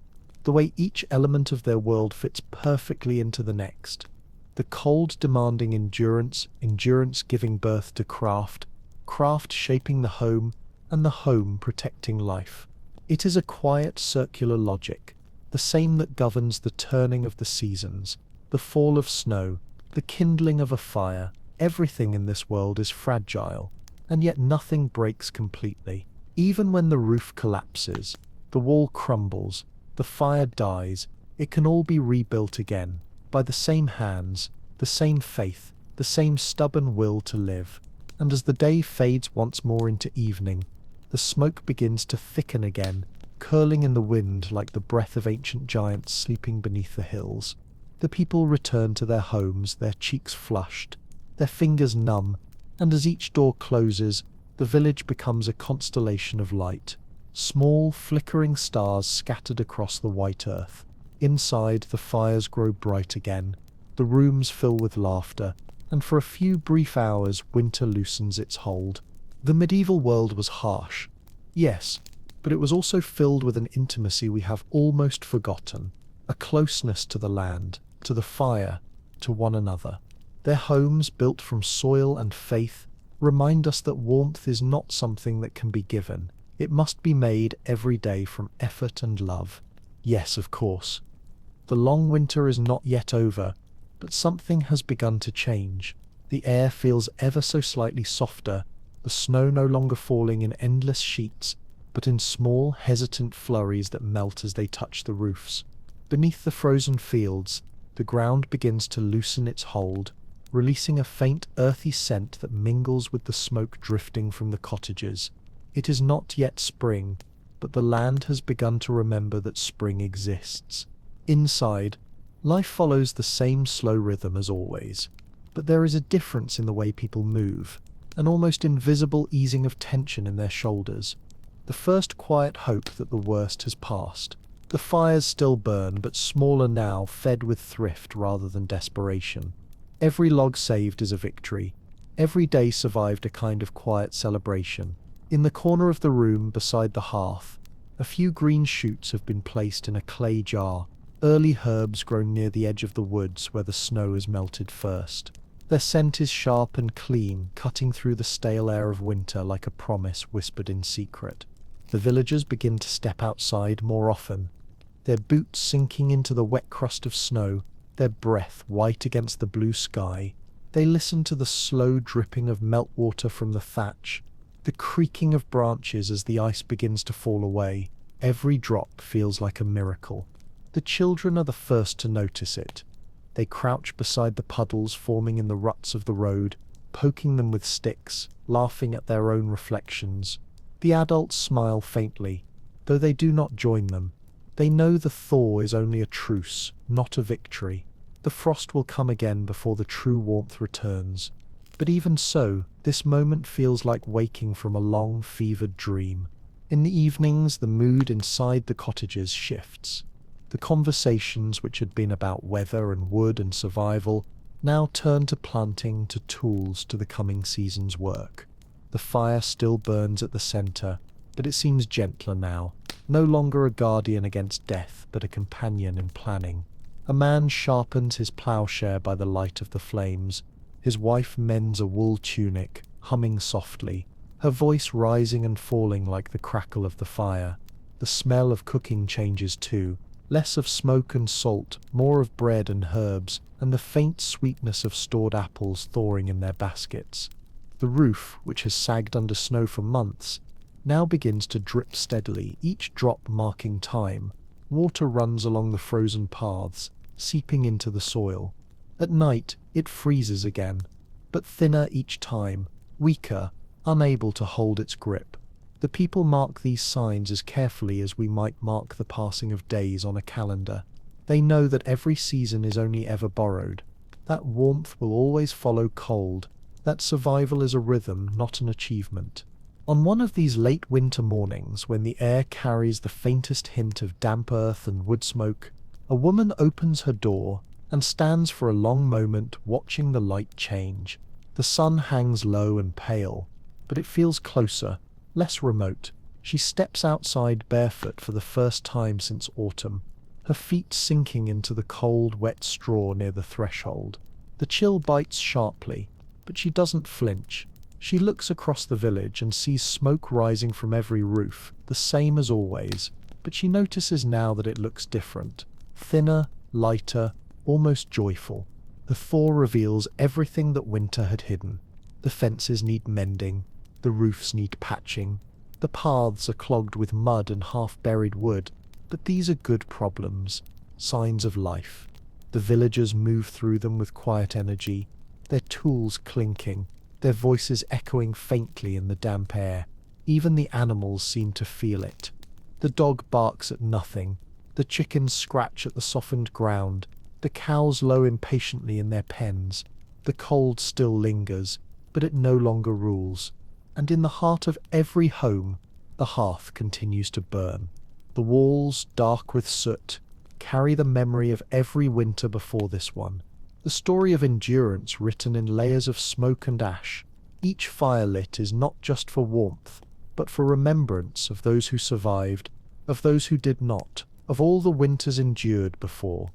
the way each element of their world fits perfectly into the next. The cold demanding endurance, endurance giving birth to craft, craft shaping the home, and the home protecting life. It is a quiet circular logic, the same that governs the turning of the seasons, the fall of snow, the kindling of a fire. Everything in this world is fragile, and yet nothing breaks completely. Even when the roof collapses, the wall crumbles, the fire dies, it can all be rebuilt again, by the same hands, the same faith, the same stubborn will to live. And as the day fades once more into evening, the smoke begins to thicken again, curling in the wind like the breath of ancient giants sleeping beneath the hills. The people return to their homes, their cheeks flushed, their fingers numb, and as each door closes, the village becomes a constellation of light, small, flickering stars scattered across the white earth. Inside, the fires grow bright again, the rooms fill with laughter, and for a few brief hours, winter loosens its hold. The medieval world was harsh, yes, but it was also filled with an intimacy we have almost forgotten, a closeness to the land, to the fire, to one another. Their homes, built from soil and faith, remind us that warmth is not something that can be given. It must be made every day from effort and love. Yes, of course. The long winter is not yet over, but something has begun to change. The air feels ever so slightly softer, the snow no longer falling in endless sheets, but in small, hesitant flurries that melt as they touch the roofs. Beneath the frozen fields, the ground begins to loosen its hold, releasing a faint earthy scent that mingles with the smoke drifting from the cottages. It is not yet spring, but the land has begun to remember that spring exists. Inside, life follows the same slow rhythm as always, but there is a difference in the way people move, an almost invisible easing of tension in their shoulders. The first quiet hope that the worst has passed. The fires still burn, but smaller now, fed with thrift rather than desperation. Every log saved is a victory. Every day survived a kind of quiet celebration. In the corner of the room beside the hearth, a few green shoots have been placed in a clay jar, early herbs grown near the edge of the woods where the snow has melted first. Their scent is sharp and clean, cutting through the stale air of winter like a promise whispered in secret. The villagers begin to step outside more often, their boots sinking into the wet crust of snow, their breath white against the blue sky. They listen to the slow dripping of meltwater from the thatch, the creaking of branches as the ice begins to fall away. Every drop feels like a miracle. The children are the first to notice it. They crouch beside the puddles forming in the ruts of the road, poking them with sticks, laughing at their own reflections. The adults smile faintly, though they do not join them. They know the thaw is only a truce, not a victory. The frost will come again before the true warmth returns. But even so, this moment feels like waking from a long, fevered dream. In the evenings, the mood inside the cottages shifts. The conversations which had been about weather and wood and survival now turn to planting, to tools, to the coming season's work. The fire still burns at the center, but it seems gentler now, no longer a guardian against death, but a companion in planning. A man sharpens his plowshare by the light of the flames. His wife mends a wool tunic, humming softly, her voice rising and falling like the crackle of the fire. The smell of cooking changes too, less of smoke and salt, more of bread and herbs, and the faint sweetness of stored apples thawing in their baskets. The roof, which has sagged under snow for months, now begins to drip steadily, each drop marking time. Water runs along the frozen paths, seeping into the soil. At night, it freezes again, but thinner each time, weaker, unable to hold its grip. The people mark these signs as carefully as we might mark the passing of days on a calendar. They know that every season is only ever borrowed, that warmth will always follow cold, that survival is a rhythm, not an achievement. On one of these late winter mornings, when the air carries the faintest hint of damp earth and wood smoke, a woman opens her door and stands for a long moment watching the light change. The sun hangs low and pale, but it feels closer, less remote. She steps outside barefoot for the first time since autumn, her feet sinking into the cold, wet straw near the threshold. The chill bites sharply, but she doesn't flinch. She looks across the village and sees smoke rising from every roof, the same as always, but she notices now that it looks different. Thinner, lighter, almost joyful. The thaw reveals everything that winter had hidden. The fences need mending, the roofs need patching, the paths are clogged with mud and half-buried wood, but these are good problems, signs of life. The villagers move through them with quiet energy, their tools clinking, their voices echoing faintly in the damp air. Even the animals seem to feel it. The dog barks at nothing, the chickens scratch at the softened ground, the cows low impatiently in their pens. The cold still lingers, but it no longer rules. And in the heart of every home, the hearth continues to burn. The walls, dark with soot, carry the memory of every winter before this one. The story of endurance written in layers of smoke and ash. Each fire lit is not just for warmth, but for remembrance of those who survived, of those who did not, of all the winters endured before.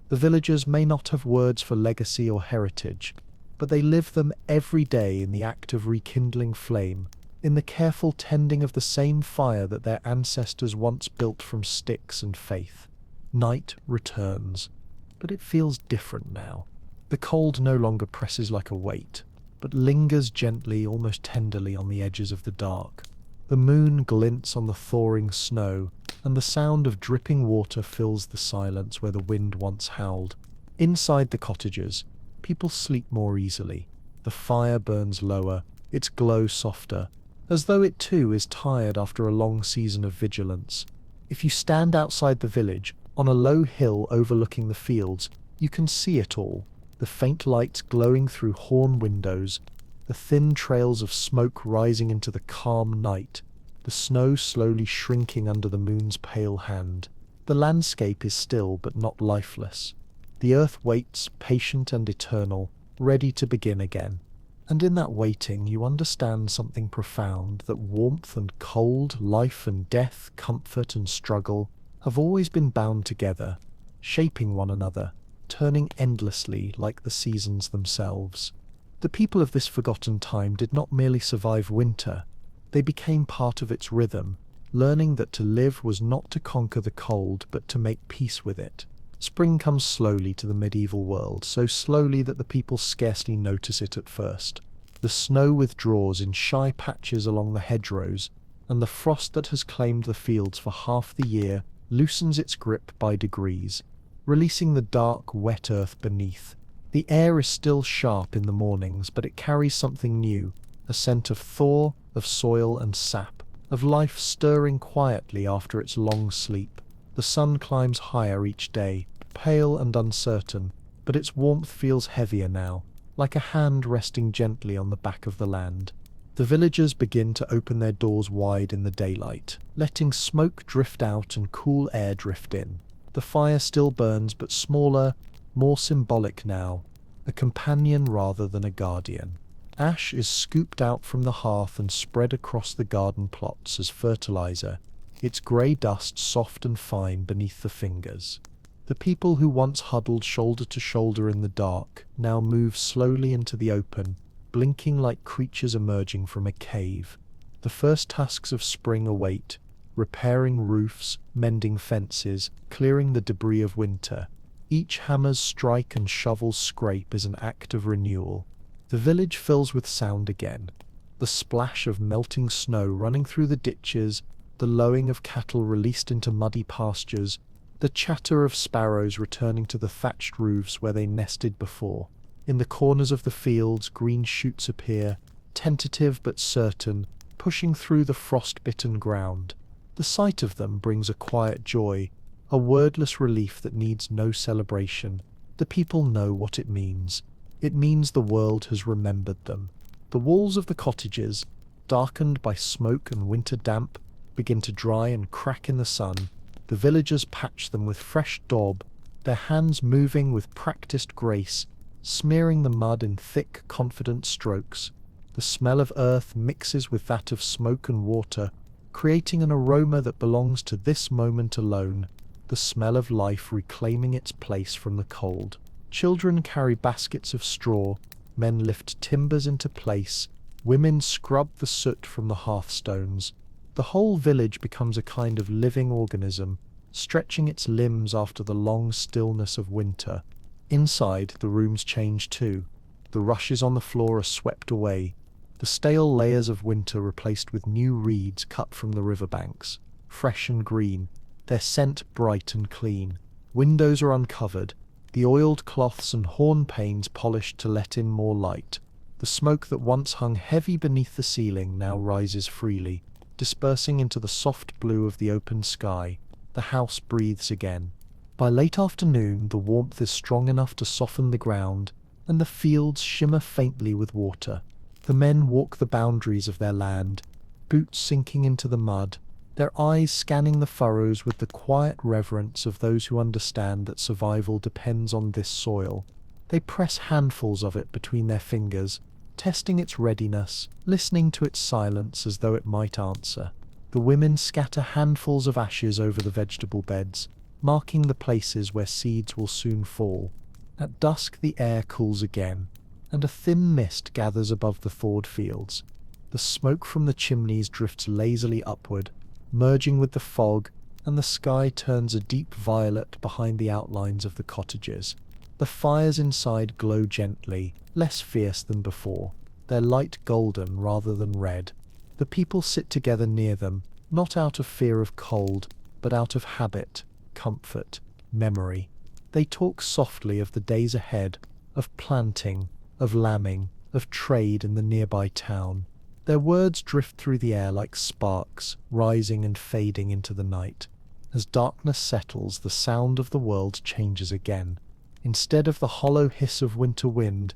The villagers may not have words for legacy or heritage, but they live them every day in the act of rekindling flame, in the careful tending of the same fire that their ancestors once built from sticks and faith. Night returns, but it feels different now. The cold no longer presses like a weight, but lingers gently, almost tenderly on the edges of the dark. The moon glints on the thawing snow, and the sound of dripping water fills the silence where the wind once howled. Inside the cottages, people sleep more easily. The fire burns lower, its glow softer, as though it too is tired after a long season of vigilance. If you stand outside the village, on a low hill overlooking the fields, you can see it all. The faint lights glowing through horn windows, the thin trails of smoke rising into the calm night, the snow slowly shrinking under the moon's pale hand. The landscape is still but not lifeless. The earth waits, patient and eternal, ready to begin again. And in that waiting you understand something profound, that warmth and cold, life and death, comfort and struggle, have always been bound together, shaping one another, turning endlessly like the seasons themselves. The people of this forgotten time did not merely survive winter, they became part of its rhythm, learning that to live was not to conquer the cold but to make peace with it. Spring comes slowly to the medieval world, so slowly that the people scarcely notice it at first. The snow withdraws in shy patches along the hedgerows, and the frost that has claimed the fields for half the year loosens its grip by degrees, releasing the dark, wet earth beneath. The air is still sharp in the mornings, but it carries something new, a scent of thaw, of soil and sap, of life stirring quietly after its long sleep. The sun climbs higher each day, pale and uncertain, but its warmth feels heavier now. like a hand resting gently on the back of the land. The villagers begin to open their doors wide in the daylight, letting smoke drift out and cool air drift in. The fire still burns, but smaller, more symbolic now, a companion rather than a guardian. Ash is scooped out from the hearth and spread across the garden plots as fertilizer, its grey dust soft and fine beneath the fingers. The people who once huddled shoulder to shoulder in the dark now move slowly into the open, blinking like creatures emerging from a cave. The first tasks of spring await, repairing roofs, mending fences, clearing the debris of winter. Each hammer's strike and shovel's scrape is an act of renewal. The village fills with sound again. The splash of melting snow running through the ditches, the lowing of cattle released into muddy pastures, the chatter of sparrows returning to the thatched roofs where they nested before. In the corners of the fields, green shoots appear, tentative but certain, pushing through the frost-bitten ground. The sight of them brings a quiet joy, a wordless relief that needs no celebration. The people know what it means. It means the world has remembered them. The walls of the cottages, darkened by smoke and winter damp, begin to dry and crack in the sun. The villagers patch them with fresh daub, their hands moving with practiced grace, smearing the mud in thick, confident strokes. The smell of earth mixes with that of smoke and water, creating an aroma that belongs to this moment alone, the smell of life reclaiming its place from the cold. Children carry baskets of straw, men lift timbers into place, women scrub the soot from the hearthstones. The whole village becomes a kind of living organism, stretching its limbs after the long stillness of winter. Inside, the rooms change too. The rushes on the floor are swept away, the stale layers of winter replaced with new reeds cut from the riverbanks, fresh and green, their scent bright and clean. Windows are uncovered, the oiled cloths and horn panes polished to let in more light. The smoke that once hung heavy beneath the ceiling now rises freely, dispersing into the soft blue of the open sky. The house breathes again. By late afternoon, the warmth is strong enough to soften the ground, and the fields shimmer faintly with water. The men walk the boundaries of their land, boots sinking into the mud, their eyes scanning the furrows with the quiet reverence of those who understand that survival depends on this soil. They press handfuls of it between their fingers, testing its readiness, listening to its silence as though it might answer. The women scatter handfuls of ashes over the vegetable beds, marking the places where seeds will soon fall. At dusk the air cools again, and a thin mist gathers above the thawed fields. The smoke from the chimneys drifts lazily upward, merging with the fog, and the sky turns a deep violet behind the outlines of the cottages. The fires inside glow gently, less fierce than before, their light golden rather than red. The people sit together near them, not out of fear of cold, but out of habit, comfort, memory. They talk softly of the days ahead, of planting, of lambing, of trade in the nearby town. Their words drift through the air like sparks, rising and fading into the night. As darkness settles, the sound of the world changes again. Instead of the hollow hiss of winter wind,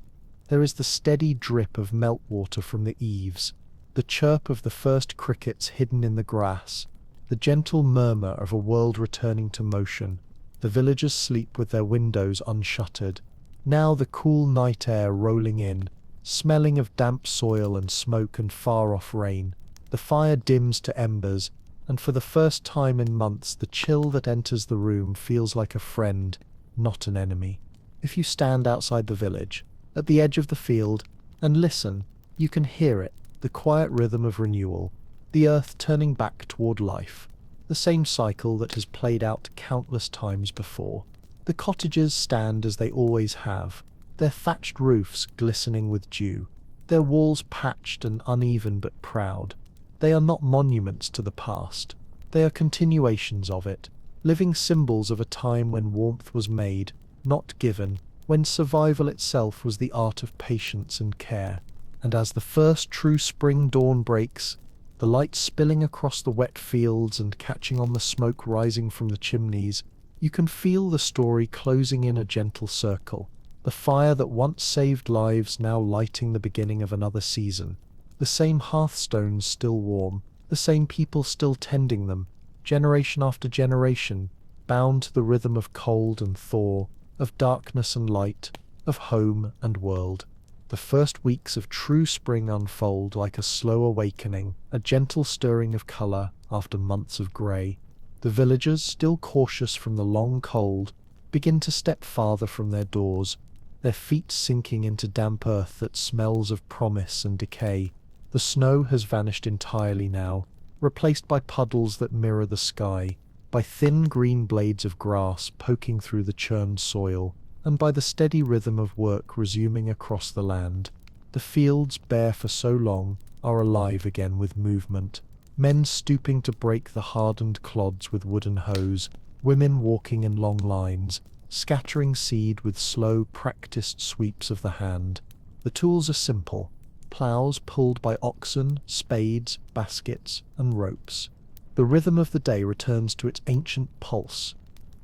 there is the steady drip of meltwater from the eaves, the chirp of the first crickets hidden in the grass, the gentle murmur of a world returning to motion. The villagers sleep with their windows unshuttered, now the cool night air rolling in, smelling of damp soil and smoke and far-off rain. The fire dims to embers, and for the first time in months the chill that enters the room feels like a friend, not an enemy. If you stand outside the village, at the edge of the field, and listen, you can hear it, the quiet rhythm of renewal, the earth turning back toward life, the same cycle that has played out countless times before. The cottages stand as they always have, their thatched roofs glistening with dew, their walls patched and uneven but proud. They are not monuments to the past, they are continuations of it, living symbols of a time when warmth was made, not given, when survival itself was the art of patience and care. And as the first true spring dawn breaks, the light spilling across the wet fields and catching on the smoke rising from the chimneys, you can feel the story closing in a gentle circle. The fire that once saved lives now lighting the beginning of another season. The same hearthstones still warm, the same people still tending them, generation after generation, bound to the rhythm of cold and thaw, of darkness and light, of home and world. The first weeks of true spring unfold like a slow awakening, a gentle stirring of colour after months of grey. The villagers, still cautious from the long cold, begin to step farther from their doors, their feet sinking into damp earth that smells of promise and decay. The snow has vanished entirely now, replaced by puddles that mirror the sky, by thin green blades of grass poking through the churned soil, and by the steady rhythm of work resuming across the land. The fields, bare for so long, are alive again with movement. Men stooping to break the hardened clods with wooden hoes, women walking in long lines, scattering seed with slow, practiced sweeps of the hand. The tools are simple: ploughs pulled by oxen, spades, baskets, and ropes. The rhythm of the day returns to its ancient pulse.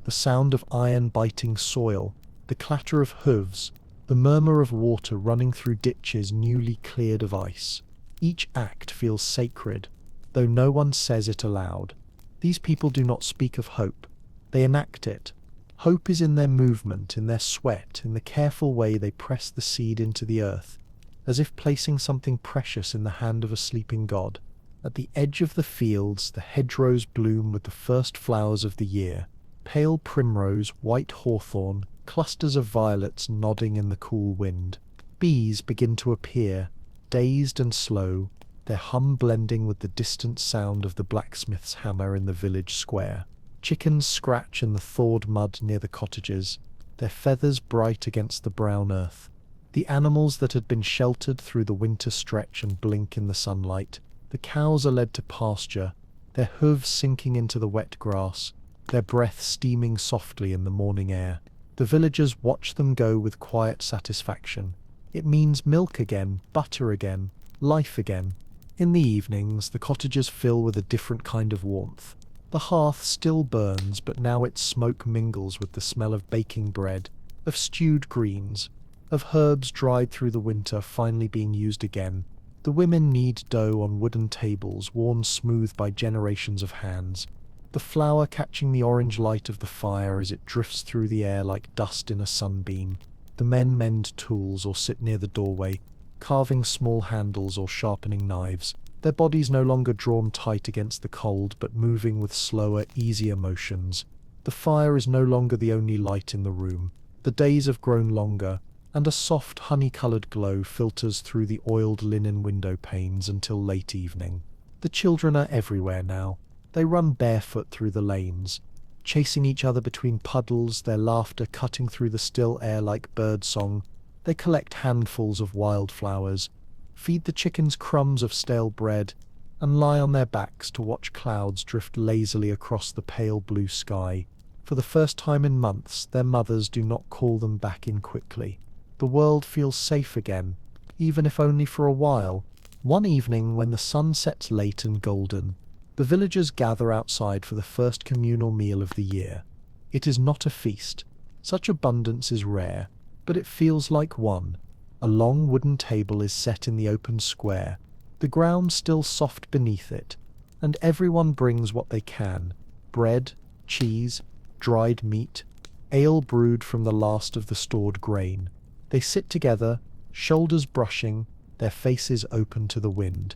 The sound of iron biting soil, the clatter of hooves, the murmur of water running through ditches newly cleared of ice. Each act feels sacred, though no one says it aloud. These people do not speak of hope, they enact it. Hope is in their movement, in their sweat, in the careful way they press the seed into the earth, as if placing something precious in the hand of a sleeping god. At the edge of the fields, the hedgerows bloom with the first flowers of the year: pale primrose, white hawthorn, clusters of violets nodding in the cool wind. Bees begin to appear, dazed and slow, their hum blending with the distant sound of the blacksmith's hammer in the village square. Chickens scratch in the thawed mud near the cottages, their feathers bright against the brown earth. The animals that had been sheltered through the winter stretch and blink in the sunlight. The cows are led to pasture, their hooves sinking into the wet grass, their breath steaming softly in the morning air. The villagers watch them go with quiet satisfaction. It means milk again, butter again, life again. In the evenings, the cottages fill with a different kind of warmth. The hearth still burns, but now its smoke mingles with the smell of baking bread, of stewed greens, of herbs dried through the winter finally being used again. The women knead dough on wooden tables worn smooth by generations of hands, the flour catching the orange light of the fire as it drifts through the air like dust in a sunbeam. The men mend tools or sit near the doorway, carving small handles or sharpening knives, their bodies no longer drawn tight against the cold but moving with slower, easier motions. The fire is no longer the only light in the room. The days have grown longer, and a soft honey-coloured glow filters through the oiled linen window panes until late evening. The children are everywhere now. They run barefoot through the lanes, chasing each other between puddles, their laughter cutting through the still air like birdsong. They collect handfuls of wildflowers, feed the chickens crumbs of stale bread, and lie on their backs to watch clouds drift lazily across the pale blue sky. For the first time in months, their mothers do not call them back in quickly. The world feels safe again, even if only for a while. One evening, when the sun sets late and golden, the villagers gather outside for the first communal meal of the year. It is not a feast. Such abundance is rare, but it feels like one. A long wooden table is set in the open square, the ground still soft beneath it, and everyone brings what they can: bread, cheese, dried meat, ale brewed from the last of the stored grain. They sit together, shoulders brushing, their faces open to the wind.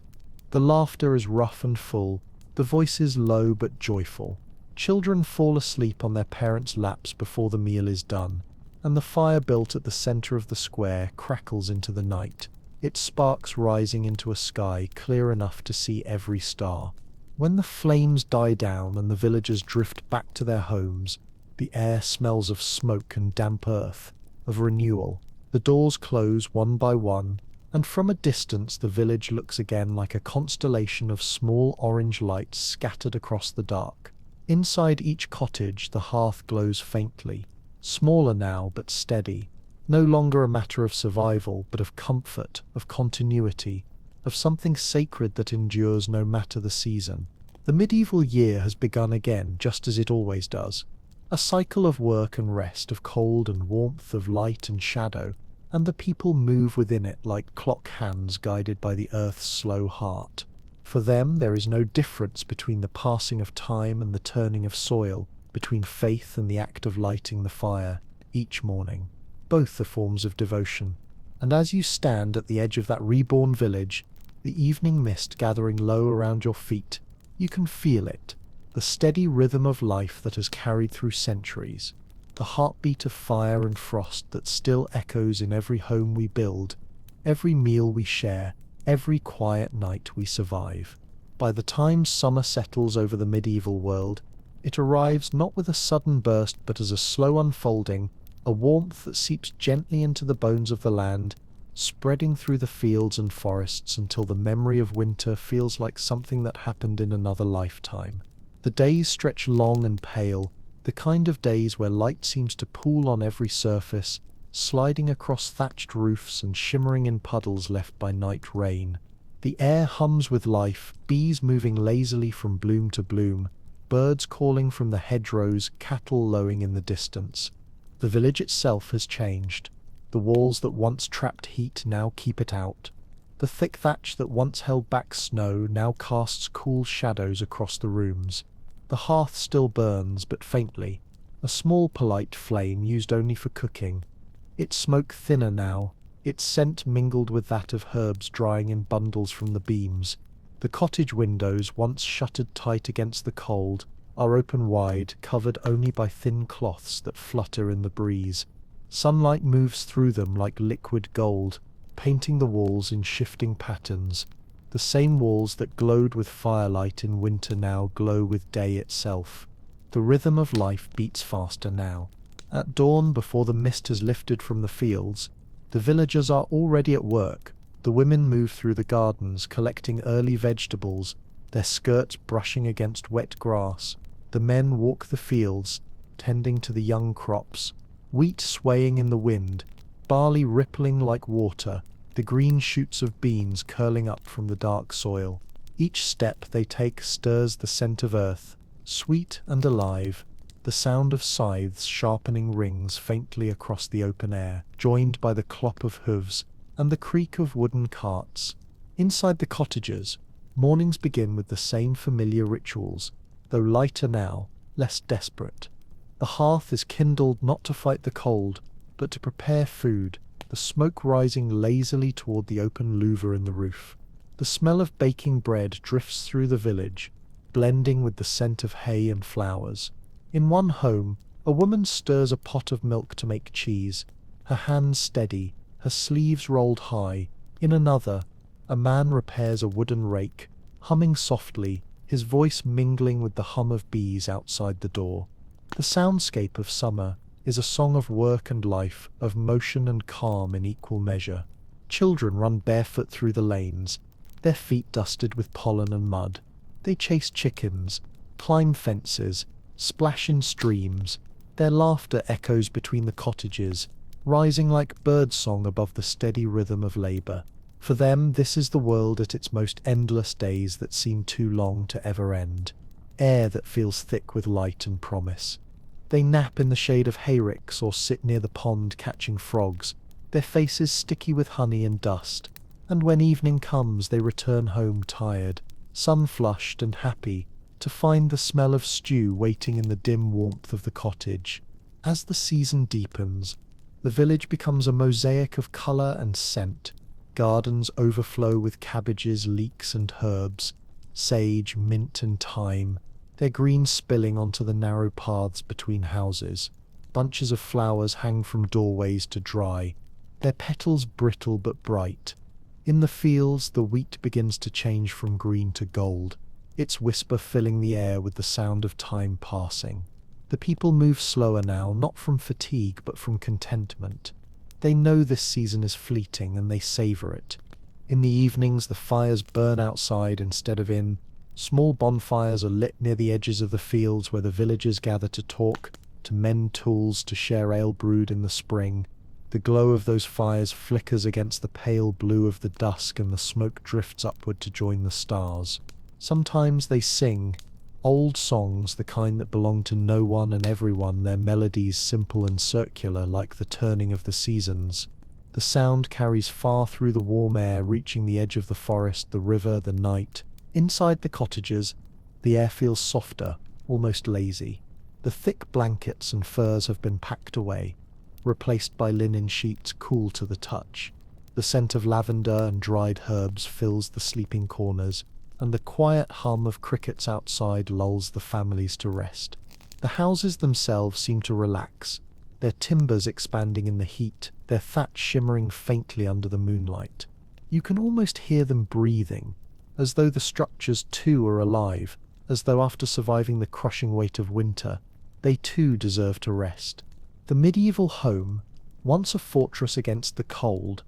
The laughter is rough and full, the voices low but joyful. Children fall asleep on their parents' laps before the meal is done, and the fire built at the centre of the square crackles into the night, its sparks rising into a sky clear enough to see every star. When the flames die down and the villagers drift back to their homes, the air smells of smoke and damp earth, of renewal. The doors close one by one, and from a distance the village looks again like a constellation of small orange lights scattered across the dark. Inside each cottage the hearth glows faintly, smaller now but steady, no longer a matter of survival but of comfort, of continuity, of something sacred that endures no matter the season. The medieval year has begun again, just as it always does. A cycle of work and rest, of cold and warmth, of light and shadow, and the people move within it like clock hands guided by the earth's slow heart. For them there is no difference between the passing of time and the turning of soil, between faith and the act of lighting the fire each morning. Both are forms of devotion. And as you stand at the edge of that reborn village, the evening mist gathering low around your feet, you can feel it, the steady rhythm of life that has carried through centuries, the heartbeat of fire and frost that still echoes in every home we build, every meal we share, every quiet night we survive. By the time summer settles over the medieval world, it arrives not with a sudden burst but as a slow unfolding, a warmth that seeps gently into the bones of the land, spreading through the fields and forests until the memory of winter feels like something that happened in another lifetime. The days stretch long and pale, the kind of days where light seems to pool on every surface, sliding across thatched roofs and shimmering in puddles left by night rain. The air hums with life, bees moving lazily from bloom to bloom, birds calling from the hedgerows, cattle lowing in the distance. The village itself has changed. The walls that once trapped heat now keep it out. The thick thatch that once held back snow now casts cool shadows across the rooms. The hearth still burns, but faintly, a small polite flame used only for cooking. Its smoke thinner now, its scent mingled with that of herbs drying in bundles from the beams. The cottage windows, once shuttered tight against the cold, are open wide, covered only by thin cloths that flutter in the breeze. Sunlight moves through them like liquid gold, painting the walls in shifting patterns. The same walls that glowed with firelight in winter now glow with day itself. The rhythm of life beats faster now. At dawn, before the mist has lifted from the fields, the villagers are already at work. The women move through the gardens, collecting early vegetables, their skirts brushing against wet grass. The men walk the fields, tending to the young crops, wheat swaying in the wind, barley rippling like water, the green shoots of beans curling up from the dark soil. Each step they take stirs the scent of earth, sweet and alive, the sound of scythes sharpening rings faintly across the open air, joined by the clop of hooves and the creak of wooden carts. Inside the cottages, mornings begin with the same familiar rituals, though lighter now, less desperate. The hearth is kindled not to fight the cold, but to prepare food, the smoke rising lazily toward the open louver in the roof. The smell of baking bread drifts through the village, blending with the scent of hay and flowers. In one home, a woman stirs a pot of milk to make cheese, her hands steady, her sleeves rolled high. In another, a man repairs a wooden rake, humming softly, his voice mingling with the hum of bees outside the door. The soundscape of summer is a song of work and life, of motion and calm in equal measure. Children run barefoot through the lanes, their feet dusted with pollen and mud. They chase chickens, climb fences, splash in streams. Their laughter echoes between the cottages, rising like birdsong above the steady rhythm of labor. For them, this is the world at its most endless days that seem too long to ever end. Air that feels thick with light and promise. They nap in the shade of hayricks or sit near the pond catching frogs, their faces sticky with honey and dust. And when evening comes, they return home tired, sun-flushed and happy, to find the smell of stew waiting in the dim warmth of the cottage. As the season deepens, the village becomes a mosaic of colour and scent. Gardens overflow with cabbages, leeks and herbs, sage, mint and thyme, their green spilling onto the narrow paths between houses. Bunches of flowers hang from doorways to dry, their petals brittle but bright. In the fields, the wheat begins to change from green to gold, its whisper filling the air with the sound of time passing. The people move slower now, not from fatigue but from contentment. They know this season is fleeting and they savour it. In the evenings, the fires burn outside instead of in. Small bonfires are lit near the edges of the fields where the villagers gather to talk, to mend tools, to share ale brewed in the spring. The glow of those fires flickers against the pale blue of the dusk and the smoke drifts upward to join the stars. Sometimes they sing, Old songs, the kind that belong to no one and everyone, their melodies simple and circular like the turning of the seasons. The sound carries far through the warm air, reaching the edge of the forest, the river, the night. Inside the cottages, the air feels softer, almost lazy. The thick blankets and furs have been packed away, replaced by linen sheets cool to the touch. The scent of lavender and dried herbs fills the sleeping corners, and the quiet hum of crickets outside lulls the families to rest. The houses themselves seem to relax, their timbers expanding in the heat, their thatch shimmering faintly under the moonlight. You can almost hear them breathing, as though the structures too are alive, as though after surviving the crushing weight of winter, they too deserve to rest. The medieval home, once a fortress against the cold,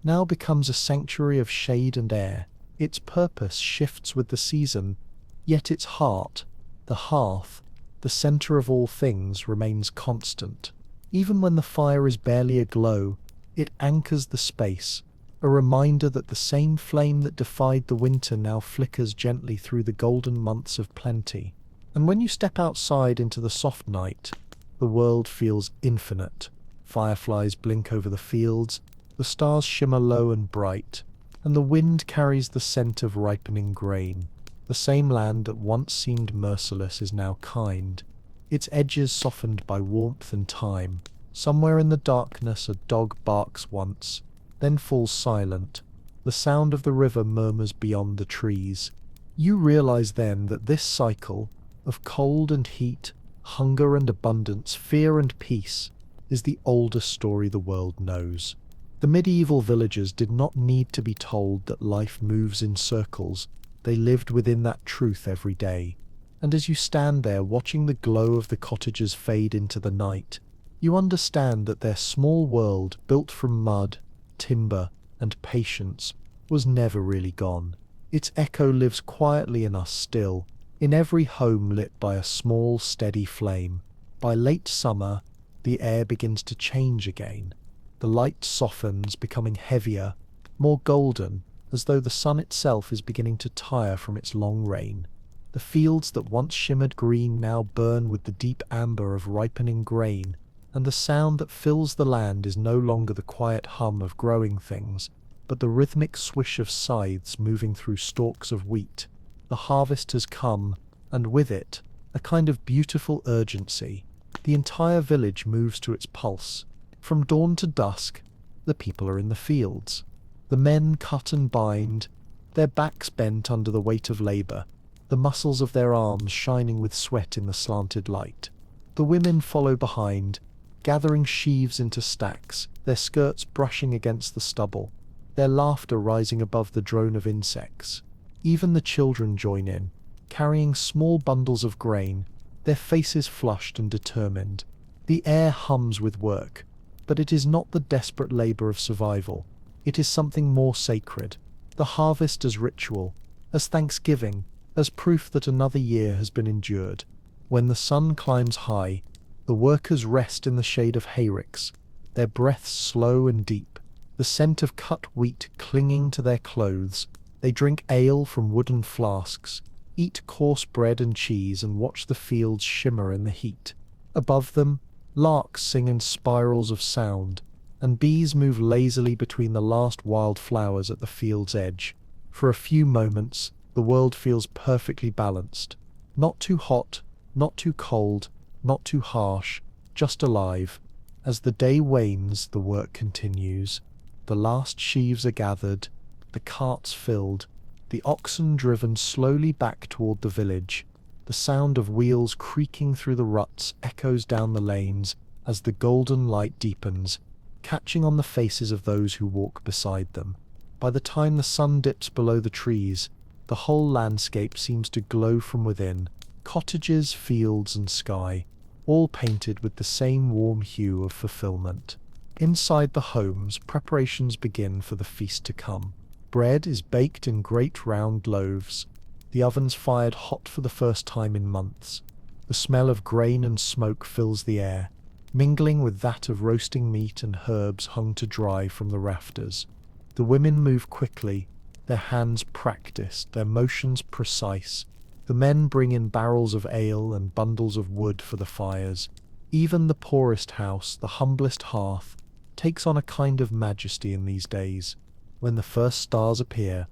now becomes a sanctuary of shade and air. Its purpose shifts with the season, yet its heart, the hearth, the center of all things, remains constant. Even when the fire is barely aglow, it anchors the space, a reminder that the same flame that defied the winter now flickers gently through the golden months of plenty. And when you step outside into the soft night, the world feels infinite. Fireflies blink over the fields, the stars shimmer low and bright, and the wind carries the scent of ripening grain. The same land that once seemed merciless is now kind, its edges softened by warmth and time. Somewhere in the darkness a dog barks once, then falls silent. The sound of the river murmurs beyond the trees. You realize then that this cycle of cold and heat, hunger and abundance, fear and peace, is the oldest story the world knows. The medieval villagers did not need to be told that life moves in circles. They lived within that truth every day. And as you stand there watching the glow of the cottages fade into the night, you understand that their small world, built from mud, timber, and patience, was never really gone. Its echo lives quietly in us still, in every home lit by a small, steady flame. By late summer, the air begins to change again. The light softens, becoming heavier, more golden, as though the sun itself is beginning to tire from its long reign. The fields that once shimmered green now burn with the deep amber of ripening grain, and the sound that fills the land is no longer the quiet hum of growing things, but the rhythmic swish of scythes moving through stalks of wheat. The harvest has come, and with it, a kind of beautiful urgency. The entire village moves to its pulse. From dawn to dusk, the people are in the fields. The men cut and bind, their backs bent under the weight of labor, the muscles of their arms shining with sweat in the slanted light. The women follow behind, gathering sheaves into stacks, their skirts brushing against the stubble, their laughter rising above the drone of insects. Even the children join in, carrying small bundles of grain, their faces flushed and determined. The air hums with work, but it is not the desperate labor of survival. It is something more sacred. The harvest as ritual, as thanksgiving, as proof that another year has been endured. When the sun climbs high, the workers rest in the shade of hayricks, their breaths slow and deep, the scent of cut wheat clinging to their clothes. They drink ale from wooden flasks, eat coarse bread and cheese, and watch the fields shimmer in the heat. Above them, larks sing in spirals of sound, and bees move lazily between the last wild flowers at the field's edge. For a few moments, the world feels perfectly balanced. Not too hot, not too cold, not too harsh, just alive. As the day wanes, the work continues. The last sheaves are gathered, the carts filled, the oxen driven slowly back toward the village. The sound of wheels creaking through the ruts echoes down the lanes as the golden light deepens, catching on the faces of those who walk beside them. By the time the sun dips below the trees, the whole landscape seems to glow from within, cottages, fields, and sky, all painted with the same warm hue of fulfillment. Inside the homes, preparations begin for the feast to come. Bread is baked in great round loaves, the ovens fired hot for the first time in months. The smell of grain and smoke fills the air, mingling with that of roasting meat and herbs hung to dry from the rafters. The women move quickly, their hands practiced, their motions precise, The men bring in barrels of ale and bundles of wood for the fires. Even the poorest house, the humblest hearth, takes on a kind of majesty in these days. When the first stars appear,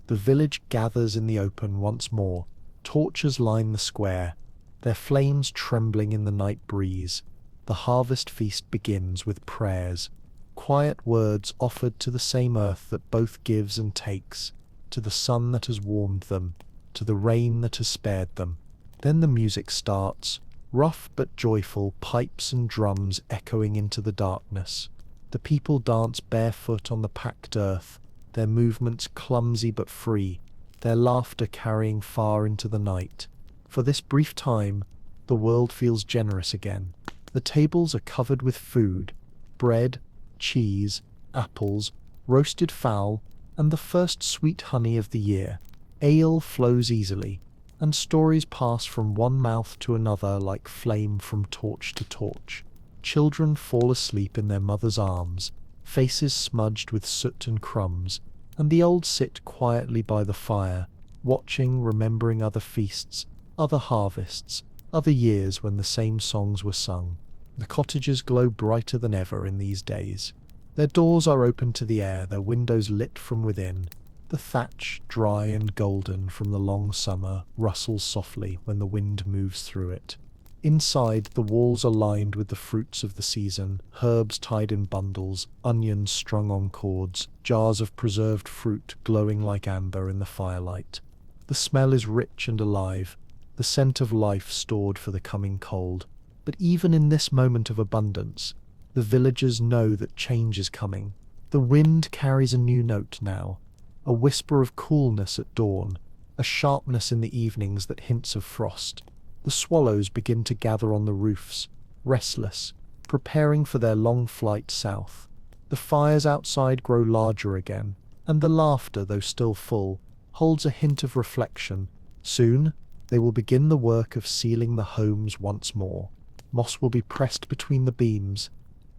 the village gathers in the open once more. Torches line the square, their flames trembling in the night breeze. The harvest feast begins with prayers, quiet words offered to the same earth that both gives and takes, to the sun that has warmed them, to the rain that has spared them. Then the music starts, rough but joyful, pipes and drums echoing into the darkness. The people dance barefoot on the packed earth, their movements clumsy but free, their laughter carrying far into the night. For this brief time, the world feels generous again. The tables are covered with food, bread, cheese, apples, roasted fowl, and the first sweet honey of the year. Ale flows easily, and stories pass from one mouth to another like flame from torch to torch. Children fall asleep in their mother's arms, faces smudged with soot and crumbs, and the old sit quietly by the fire, watching, remembering other feasts, other harvests, other years when the same songs were sung. The cottages glow brighter than ever in these days. Their doors are open to the air, their windows lit from within. The thatch, dry and golden from the long summer, rustles softly when the wind moves through it. Inside, the walls are lined with the fruits of the season, herbs tied in bundles, onions strung on cords, jars of preserved fruit glowing like amber in the firelight. The smell is rich and alive, the scent of life stored for the coming cold. But even in this moment of abundance, the villagers know that change is coming. The wind carries a new note now, a whisper of coolness at dawn, a sharpness in the evenings that hints of frost. The swallows begin to gather on the roofs, restless, preparing for their long flight south. The fires outside grow larger again, and the laughter, though still full, holds a hint of reflection. Soon, they will begin the work of sealing the homes once more. Moss will be pressed between the beams,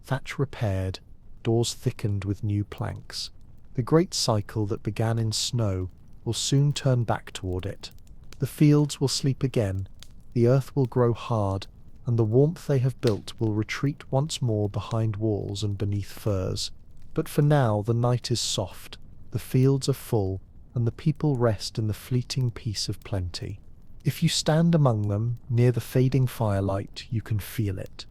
thatch repaired, doors thickened with new planks. The great cycle that began in snow will soon turn back toward it. The fields will sleep again, the earth will grow hard, and the warmth they have built will retreat once more behind walls and beneath firs. But for now the night is soft, the fields are full, and the people rest in the fleeting peace of plenty. If you stand among them, near the fading firelight, you can feel it.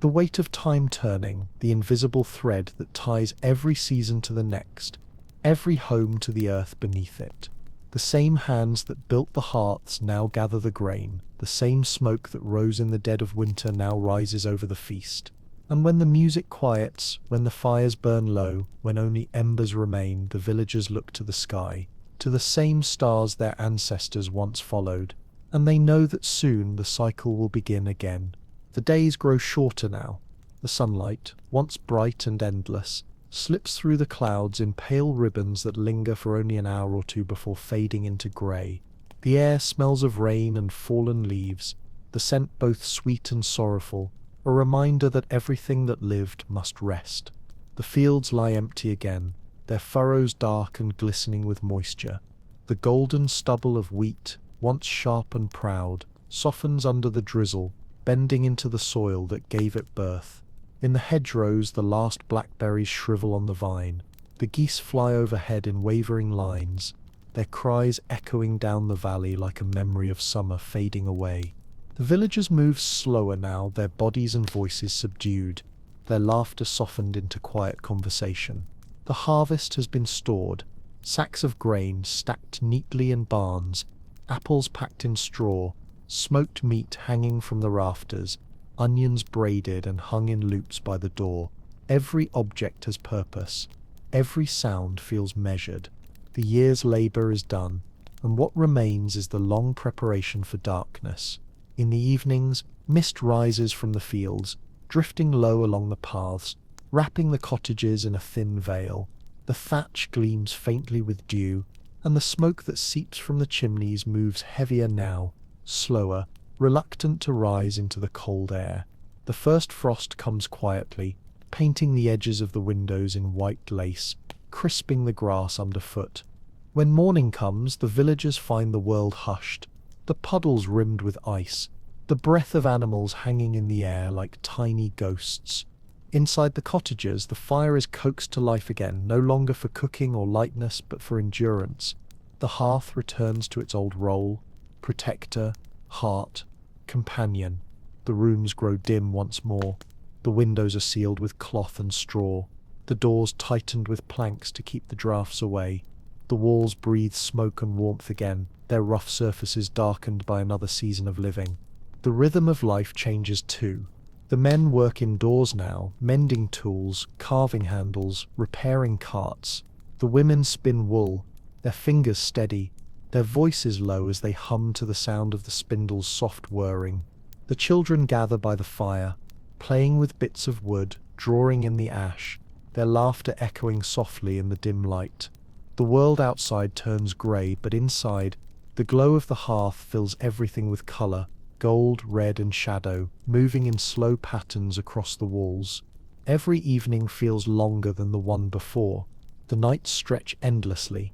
The weight of time turning, the invisible thread that ties every season to the next, every home to the earth beneath it. The same hands that built the hearths now gather the grain, the same smoke that rose in the dead of winter now rises over the feast. And when the music quiets, when the fires burn low, when only embers remain, the villagers look to the sky, to the same stars their ancestors once followed, and they know that soon the cycle will begin again. The days grow shorter now. The sunlight, once bright and endless, slips through the clouds in pale ribbons that linger for only an hour or two before fading into grey. The air smells of rain and fallen leaves, the scent both sweet and sorrowful, a reminder that everything that lived must rest. The fields lie empty again, their furrows dark and glistening with moisture. The golden stubble of wheat, once sharp and proud, softens under the drizzle, bending into the soil that gave it birth. In the hedgerows the last blackberries shrivel on the vine. The geese fly overhead in wavering lines, their cries echoing down the valley like a memory of summer fading away. The villagers move slower now, their bodies and voices subdued, their laughter softened into quiet conversation. The harvest has been stored, sacks of grain stacked neatly in barns, apples packed in straw, smoked meat hanging from the rafters, onions braided and hung in loops by the door. Every object has purpose, every sound feels measured. The year's labour is done, and what remains is the long preparation for darkness. In the evenings, mist rises from the fields, drifting low along the paths, wrapping the cottages in a thin veil. The thatch gleams faintly with dew, and the smoke that seeps from the chimneys moves heavier now, slower, reluctant to rise into the cold air. The first frost comes quietly, painting the edges of the windows in white lace, crisping the grass underfoot. When morning comes, the villagers find the world hushed. the puddles rimmed with ice, the breath of animals hanging in the air like tiny ghosts. Inside the cottages, the fire is coaxed to life again, no longer for cooking or lightness, but for endurance. The hearth returns to its old role: protector, heart, companion. The rooms grow dim once more. The windows are sealed with cloth and straw, the doors tightened with planks to keep the draughts away. The walls breathe smoke and warmth again, their rough surfaces darkened by another season of living. The rhythm of life changes too. The men work indoors now, mending tools, carving handles, repairing carts. The women spin wool, their fingers steady, their voices low as they hum to the sound of the spindle's soft whirring. The children gather by the fire, playing with bits of wood, drawing in the ash, their laughter echoing softly in the dim light. The world outside turns grey, but inside, the glow of the hearth fills everything with colour, gold, red and shadow, moving in slow patterns across the walls. Every evening feels longer than the one before. The nights stretch endlessly,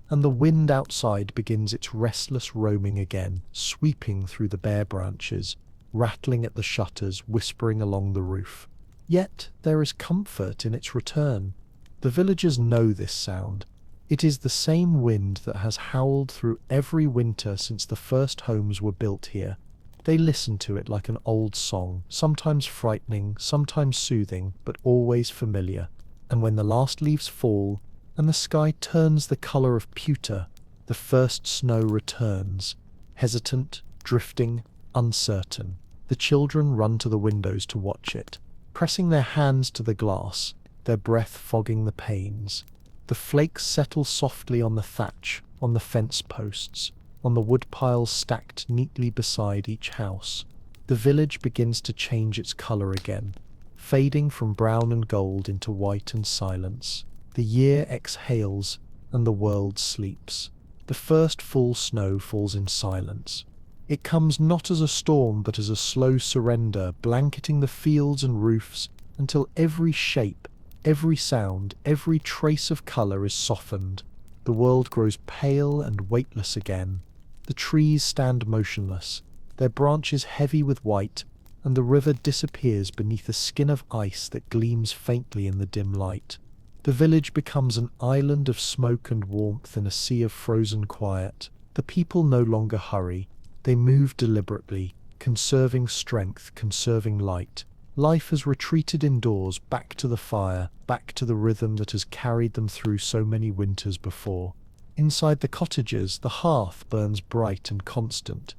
and the wind outside begins its restless roaming again, sweeping through the bare branches, rattling at the shutters, whispering along the roof. Yet there is comfort in its return. The villagers know this sound. It is the same wind that has howled through every winter since the first homes were built here. They listen to it like an old song, sometimes frightening, sometimes soothing, but always familiar. And when the last leaves fall, and the sky turns the colour of pewter, the first snow returns, hesitant, drifting, uncertain. The children run to the windows to watch it, pressing their hands to the glass, their breath fogging the panes. The flakes settle softly on the thatch, on the fence posts, on the wood piles stacked neatly beside each house. The village begins to change its colour again, fading from brown and gold into white and silence. The year exhales, and the world sleeps. The first full snow falls in silence. It comes not as a storm, but as a slow surrender, blanketing the fields and roofs until every shape, every sound, every trace of colour is softened. The world grows pale and weightless again. The trees stand motionless, their branches heavy with white, and the river disappears beneath a skin of ice that gleams faintly in the dim light. The village becomes an island of smoke and warmth in a sea of frozen quiet. The people no longer hurry. They move deliberately, conserving strength, conserving light. Life has retreated indoors, back to the fire, back to the rhythm that has carried them through so many winters before. Inside the cottages, the hearth burns bright and constant.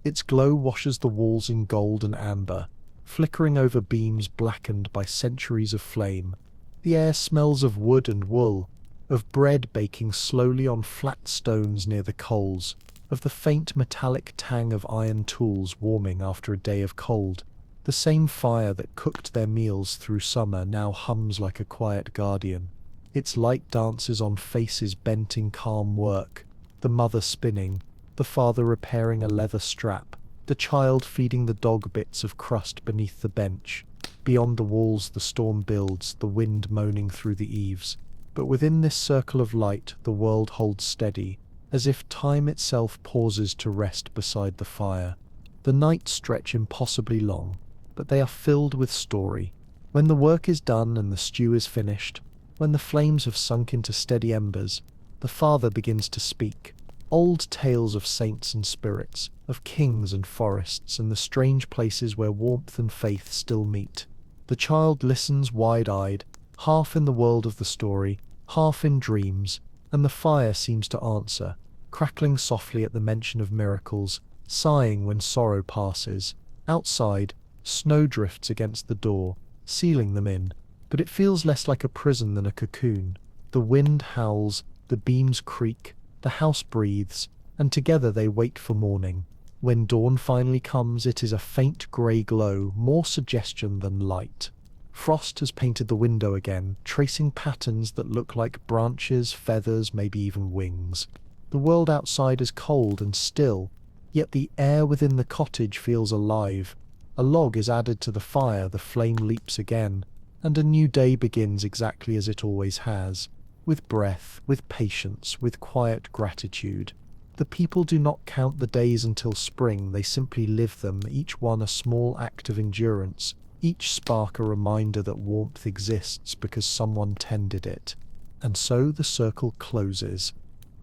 Its glow washes the walls in gold and amber, flickering over beams blackened by centuries of flame. The air smells of wood and wool, of bread baking slowly on flat stones near the coals, of the faint metallic tang of iron tools warming after a day of cold. The same fire that cooked their meals through summer now hums like a quiet guardian. Its light dances on faces bent in calm work, the mother spinning, the father repairing a leather strap, the child feeding the dog bits of crust beneath the bench. Beyond the walls the storm builds, the wind moaning through the eaves. But within this circle of light the world holds steady, as if time itself pauses to rest beside the fire. The nights stretch impossibly long, but they are filled with story. When the work is done and the stew is finished, when the flames have sunk into steady embers, the father begins to speak. Old tales of saints and spirits, of kings and forests, and the strange places where warmth and faith still meet. The child listens wide-eyed, half in the world of the story, half in dreams, and the fire seems to answer, crackling softly at the mention of miracles, sighing when sorrow passes. Outside, snow drifts against the door, sealing them in, but it feels less like a prison than a cocoon. The wind howls, the beams creak, the house breathes, and together they wait for morning. When dawn finally comes, it is a faint grey glow, more suggestion than light. Frost has painted the window again, tracing patterns that look like branches, feathers, maybe even wings. The world outside is cold and still, yet the air within the cottage feels alive. A log is added to the fire, the flame leaps again, and a new day begins exactly as it always has, with breath, with patience, with quiet gratitude. The people do not count the days until spring, they simply live them, each one a small act of endurance, each spark a reminder that warmth exists because someone tended it. And so the circle closes.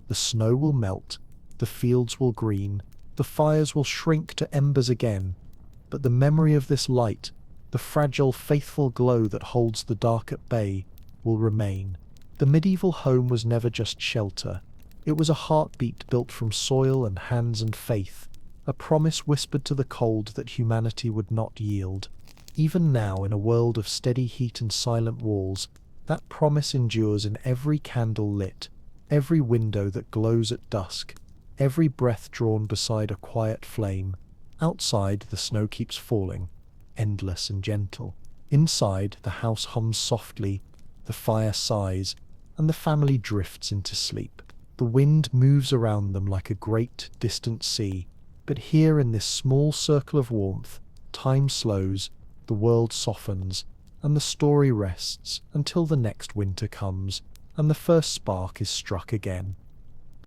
The snow will melt, the fields will green, the fires will shrink to embers again, but the memory of this light, the fragile, faithful glow that holds the dark at bay, will remain. The medieval home was never just shelter. It was a heartbeat built from soil and hands and faith, a promise whispered to the cold that humanity would not yield. Even now, in a world of steady heat and silent walls, that promise endures in every candle lit, every window that glows at dusk, every breath drawn beside a quiet flame. Outside, the snow keeps falling, endless and gentle. Inside, the house hums softly, the fire sighs, and the family drifts into sleep. The wind moves around them like a great, distant sea, but here in this small circle of warmth, time slows, the world softens, and the story rests until the next winter comes, and the first spark is struck again.